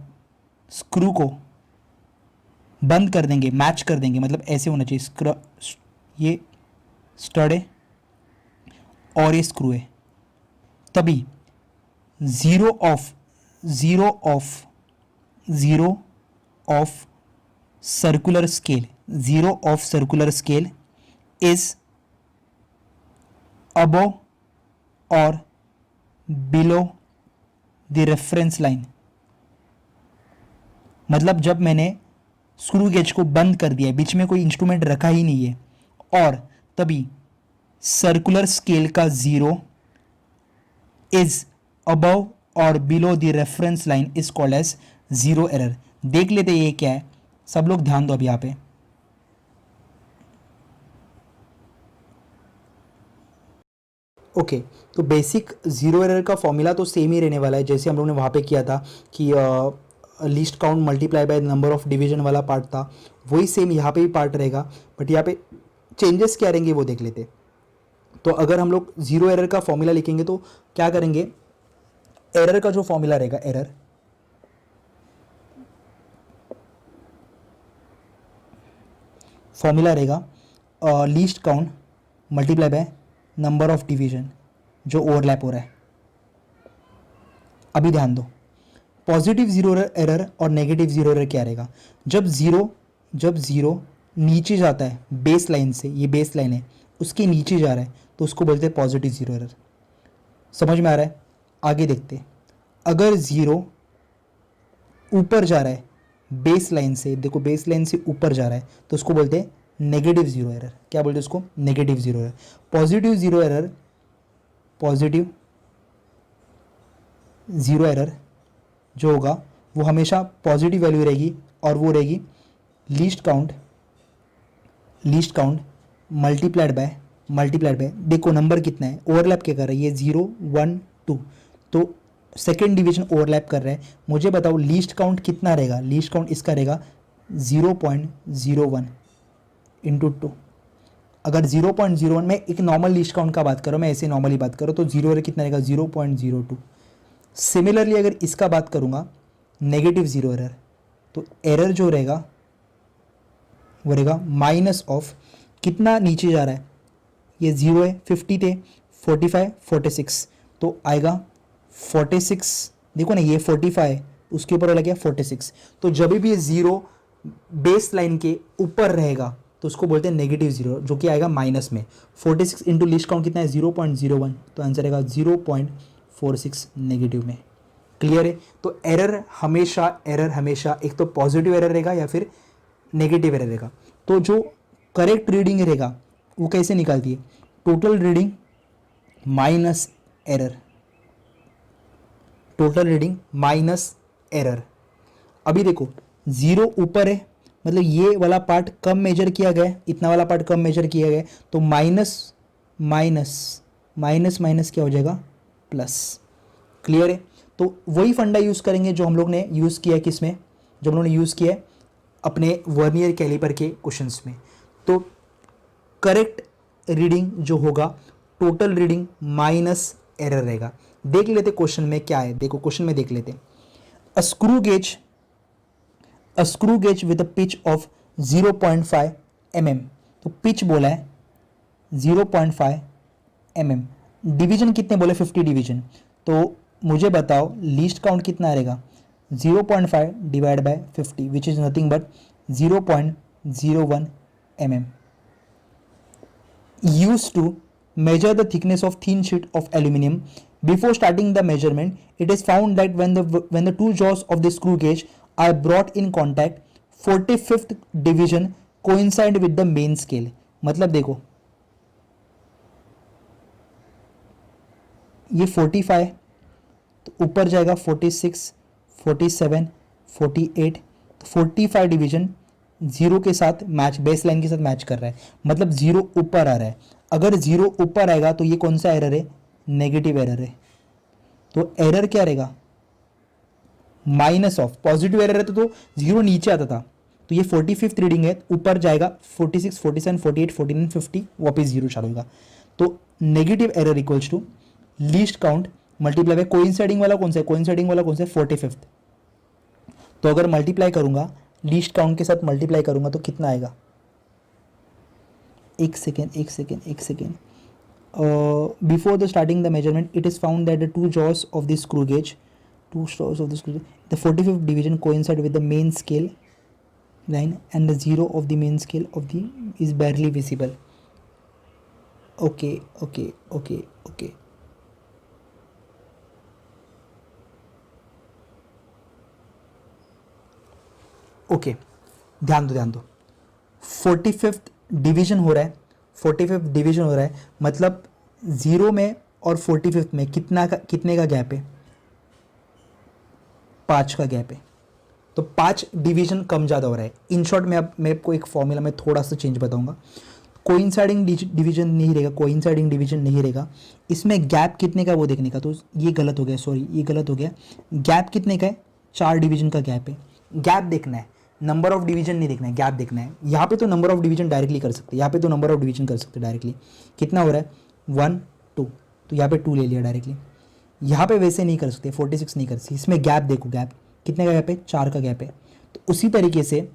Speaker 1: स्क्रू को बंद कर देंगे, मैच कर देंगे, मतलब ऐसे होना चाहिए, ये स्टड है और ये स्क्रू है, तभी zero of circular scale is above or below the reference line। मतलब जब मैंने स्क्रू गेज को बंद कर दिया है, बीच में कोई इंस्ट्रूमेंट रखा ही नहीं है, और तभी सर्कुलर स्केल का ज़ीरो इज अबव और below the reference line is called as zero error. देख लेते ये क्या है, सब लोग ध्यान दो अब यहाँ पे। ओके तो बेसिक ज़ीरो एरर का फॉर्मूला तो सेम ही रहने वाला है, जैसे हम लोग ने वहाँ पे किया था कि least count multiply bye number of division वाला पार्ट था, वही सेम यहाँ पे भी पार्ट रहेगा। बट यहाँ पे चेंजेस क्या रहेंगे वो देख लेते। तो अगर हम लोग ज़ीरो एरर का फॉर्मूला लिखेंगे तो क्या करेंगे, एरर का जो फॉर्मूला रहेगा, एरर फॉर्मूला रहेगा least count multiply bye number of division जो ओवरलैप हो रहा है। अभी ध्यान दो, पॉजिटिव ज़ीरो एरर और नेगेटिव ज़ीरो एरर क्या रहेगा, जब ज़ीरो नीचे जाता है बेस लाइन से, ये बेस लाइन है उसके नीचे जा रहा है तो उसको बोलते हैं पॉजिटिव ज़ीरो एरर। समझ में आ रहा है? आगे देखते हैं। अगर ज़ीरो ऊपर जा रहा है बेस लाइन से, देखो बेस लाइन से ऊपर जा रहा है तो उसको बोलते हैं नेगेटिव ज़ीरो एरर। क्या बोलते हैं उसको? Negative zero error. Positive zero error जो होगा वो हमेशा पॉजिटिव वैल्यू रहेगी, और वो रहेगी लीस्ट काउंट मल्टीप्लाइड बाय देखो नंबर कितना है, ओवरलैप क्या कर रहा है, ये 0 1 2, तो सेकेंड डिवीजन ओवरलैप कर रहा है। मुझे बताओ लीस्ट काउंट कितना रहेगा, लीस्ट काउंट इसका रहेगा 0.01 इंटू 2। अगर 0.01 में एक नॉर्मल लीस्ट काउंट का बात करो, मैं ऐसे नॉर्मली बात करो तो जीरो एरर कितना रहेगा, 0.02। सिमिलरली अगर इसका बात करूँगा नेगेटिव ज़ीरो एरर, तो एरर जो रहेगा वो रहेगा माइनस ऑफ कितना नीचे जा रहा है, ये 0 है, 50 थे, 45 46, तो आएगा 46। देखो ना ये 45 है, उसके ऊपर वाला क्या 46। तो जब भी ये ज़ीरो बेस लाइन के ऊपर रहेगा तो उसको बोलते हैं नेगेटिव ज़ीरो, जो कि आएगा माइनस में। 46 इंटू लिस्ट काउंट कितना है 0.01, तो आंसर आएगा 0.46 नेगेटिव में। क्लियर है? तो एरर हमेशा एक तो पॉजिटिव एरर रहेगा या फिर नेगेटिव एरर रहेगा। तो जो करेक्ट रीडिंग रहेगा वो कैसे निकालती है? Total reading minus error, total reading minus error. अभी देखो जीरो ऊपर है, मतलब ये वाला पार्ट कम मेजर किया गया है, इतना वाला पार्ट कम मेजर किया गया है, तो माइनस माइनस माइनस माइनस क्या हो जाएगा? प्लस। क्लियर है? तो वही फंडा यूज़ करेंगे जो हम लोग ने यूज़ किया है किसमें, जो हम लोग ने यूज़ किया है अपने वर्नियर कैलिपर के क्वेश्चंस में। तो करेक्ट रीडिंग जो होगा टोटल रीडिंग माइनस एरर रहेगा। देख लेते क्वेश्चन में क्या है, देखो क्वेश्चन में देख लेते। अ screw gauge with a pitch of 0.5 mm, तो पिच बोला है 0.5 mm, डिवीजन कितने बोले? 50 डिवीजन। तो मुझे बताओ लीस्ट काउंट कितना रहेगा? 0.5 divide by 50 which is nothing but 0.01 mm। Used to measure the thickness of thin sheet of aluminum. Before starting the measurement, it is found that when the two jaws of the screw gauge are brought in contact, 45th division coincide with the main scale। मतलब देखो ये 45 तो ऊपर जाएगा 46, 47, 48, तो 45 division zero के साथ match, base line के साथ मैच कर रहा है, मतलब जीरो ऊपर आ रहा है। अगर जीरो ऊपर आएगा तो ये कौन सा एरर है? नेगेटिव एरर है। तो एरर क्या रहेगा? Minus of. पॉजिटिव एरर है तो जीरो नीचे आता था, तो ये 45th रीडिंग है, ऊपर जाएगा 46, 47, 48, 49, 50, वापस जीरो चालू होगा। तो negative error equals to least count multiply by coinciding वाला कौन सा है? कोइंसाइडिंग वाला कौन सा है? 45th। तो अगर मल्टीप्लाई करूंगा लीस्ट काउंट के साथ मल्टीप्लाई करूंगा तो कितना आएगा? एक second. Before the starting the measurement, it is found that the two jaws of the screw gauge, the 45th division coincide with the main scale line and the zero of the main scale of the is barely visible. Okay. Okay, ध्यान दो 45th division हो रहा है, 45th division हो रहा है, मतलब zero में और 45th में कितने का गैप है? 5 का गैप है। तो 5 डिवीजन कम ज़्यादा हो रहा है। इन शॉर्ट में अब मैं आपको एक फॉर्मूला में थोड़ा सा चेंज बताऊंगा। कोइंसाइडिंग डिवीजन नहीं रहेगा, कोइंसाइडिंग डिवीजन नहीं रहेगा। इसमें गैप कितने का वो देखने का, तो ये गलत हो गया, सॉरी ये गलत हो गया। गैप कितने का है? 4 डिवीजन का गैप है। गैप देखना है, नंबर ऑफ डिवीजन नहीं देखना है, गैप देखना है। यहाँ पे तो नंबर ऑफ डिवीजन डायरेक्टली कर सकते हैं, यहाँ पे तो नंबर ऑफ डिवीजन कर सकते हैं डायरेक्टली। कितना हो रहा है? 1 2, तो यहाँ पे 2 ले लिया डायरेक्टली। यहाँ पे वैसे नहीं कर सकते, 46 नहीं कर सकते। इसमें गैप देखो, गैप कितने का गैप है? 4 का गैप है। तो उसी तरीके से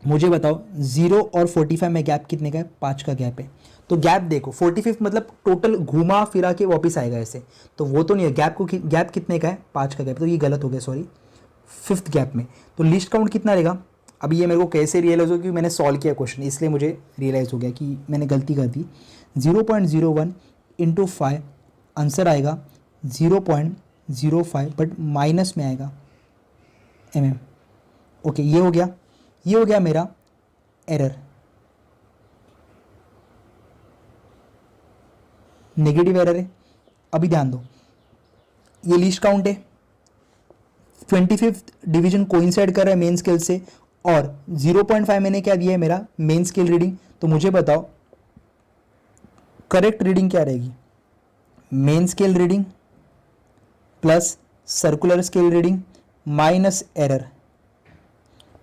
Speaker 1: मुझे बताओ 0 और 45 में गैप कितने का है? 5 का गैप है। तो गैप देखो 45 मतलब टोटल घुमा फिरा के वापस आएगा ऐसे, तो वो तो नहीं है। गैप कितने का है? 5 का गैप, तो ये गलत हो गया, सॉरी 5th गैप में। तो लिस्ट काउंट कितना रहेगा? अभी ये मेरे को कैसे रियलाइज़ हो, क्योंकि मैंने सॉल्व किया क्वेश्चन, इसलिए मुझे रियलाइज़ हो गया कि मैंने गलती कर दी। 0.01 इंटू 5 आंसर आएगा 0.05, बट माइनस में आएगा mm। ओके, ये हो गया मेरा एरर, नेगेटिव एरर है। अभी ध्यान दो, ये लीस्ट काउंट है, 25th डिवीजन कोइंसाइड कर रहा है मेन स्केल से, और 0.5 मैंने क्या दिया है? मेरा मेन स्केल रीडिंग। तो मुझे बताओ करेक्ट रीडिंग क्या रहेगी? Main scale reading plus circular scale reading minus error.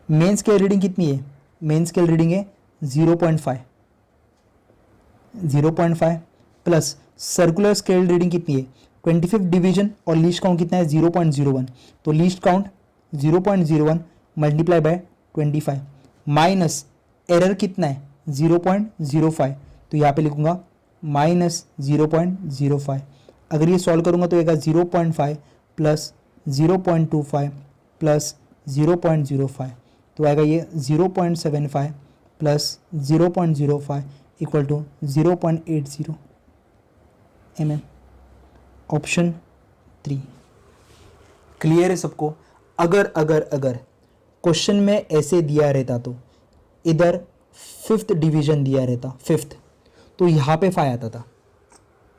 Speaker 1: Main scale reading कितनी है? मेन स्केल रीडिंग है 0.5 प्लस सर्कुलर स्केल रीडिंग कितनी है? 25th डिवीजन, और लीस्ट काउंट कितना है? 0.01। तो least count 0.01 multiply by 25 minus error कितना है? 0.05। तो यहाँ पे लिखूंगा माइनस 0.05। अगर ये सॉल्व करूँगा तो आएगा 0.5 प्लस 0.25 प्लस 0.05, तो आएगा ये 0.75 plus 0.05 equal to 0.80 mm। Option 3 clear है सबको? अगर अगर अगर क्वेश्चन में ऐसे दिया रहता तो इधर फिफ्थ डिवीजन दिया रहता, फिफ्थ, तो यहाँ पे 5 आता था।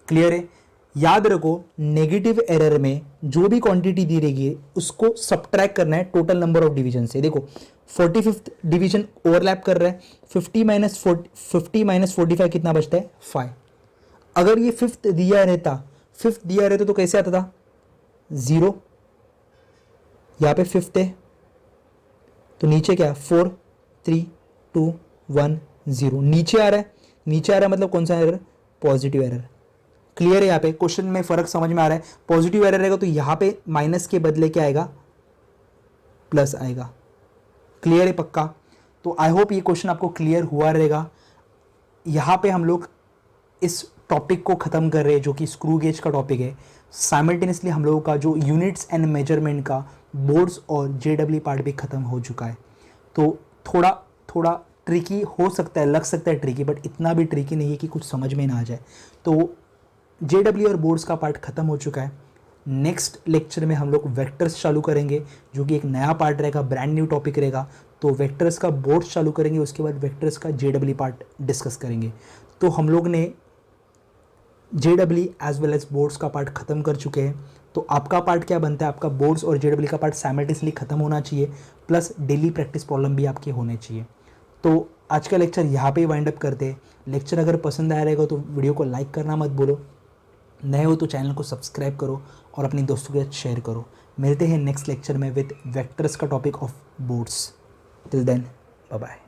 Speaker 1: क्लियर है? याद रखो नेगेटिव एरर में जो भी क्वांटिटी दी रहेगी उसको सब्ट्रैक्ट करना है टोटल नंबर ऑफ डिवीजन से। देखो 45th डिवीजन ओवरलैप कर रहा है, 50 माइनस 45 कितना बचता है? 5। अगर ये फिफ्थ दिया रहता तो कैसे आता था? 0, यहाँ पे फिफ्थ है तो नीचे क्या? 4 3 2 1 0 नीचे आ रहा है मतलब कौन सा एरर? Positive error. क्लियर है? यहाँ पे क्वेश्चन में फर्क समझ में आ रहा है? पॉजिटिव एरर रहेगा तो यहाँ पे माइनस के बदले क्या आएगा? प्लस आएगा। क्लियर है पक्का? तो आई होप ये क्वेश्चन आपको क्लियर हुआ रहेगा। यहाँ पे हम लोग इस टॉपिक को ख़त्म कर रहे हैं जो कि स्क्रू गेज का टॉपिक है। साइमल्टेनियसली हम लोगों का जो यूनिट्स एंड मेजरमेंट का बोर्ड्स और जेडब्ल्यू पार्ट भी ख़त्म हो चुका है। तो थोड़ा ट्रिकी हो सकता है, लग सकता है ट्रिकी, बट इतना भी ट्रिकी नहीं है कि कुछ समझ में ना आ जाए। तो जेडब्ल्यू और बोर्ड्स का पार्ट ख़त्म हो चुका है। नेक्स्ट लेक्चर में हम लोग वेक्टर्स चालू करेंगे जो कि एक नया पार्ट रहेगा, ब्रांड न्यू टॉपिक रहेगा। तो वेक्टर्स का बोर्ड्स चालू करेंगे, उसके बाद वेक्टर्स का जेडब्ल्यू पार्ट डिस्कस करेंगे। तो हम लोग ने जेडब्ल्यू एज वेल एज बोर्ड्स का पार्ट ख़त्म कर चुके हैं। तो आपका पार्ट क्या बनता है? आपका बोर्ड्स और जेडब्ल्यू का पार्ट साइमल्टेनियसली ख़त्म होना चाहिए, प्लस डेली प्रैक्टिस प्रॉब्लम भी आपके होने चाहिए। तो आज का लेक्चर यहाँ पे वाइंड अप करते हैं। लेक्चर अगर पसंद आया रहेगा तो वीडियो को लाइक करना मत भूलो, नए हो तो चैनल को सब्सक्राइब करो और अपने दोस्तों के साथ शेयर करो। मिलते हैं नेक्स्ट लेक्चर में विद वेक्टर्स का topic of boards. Till then bye bye.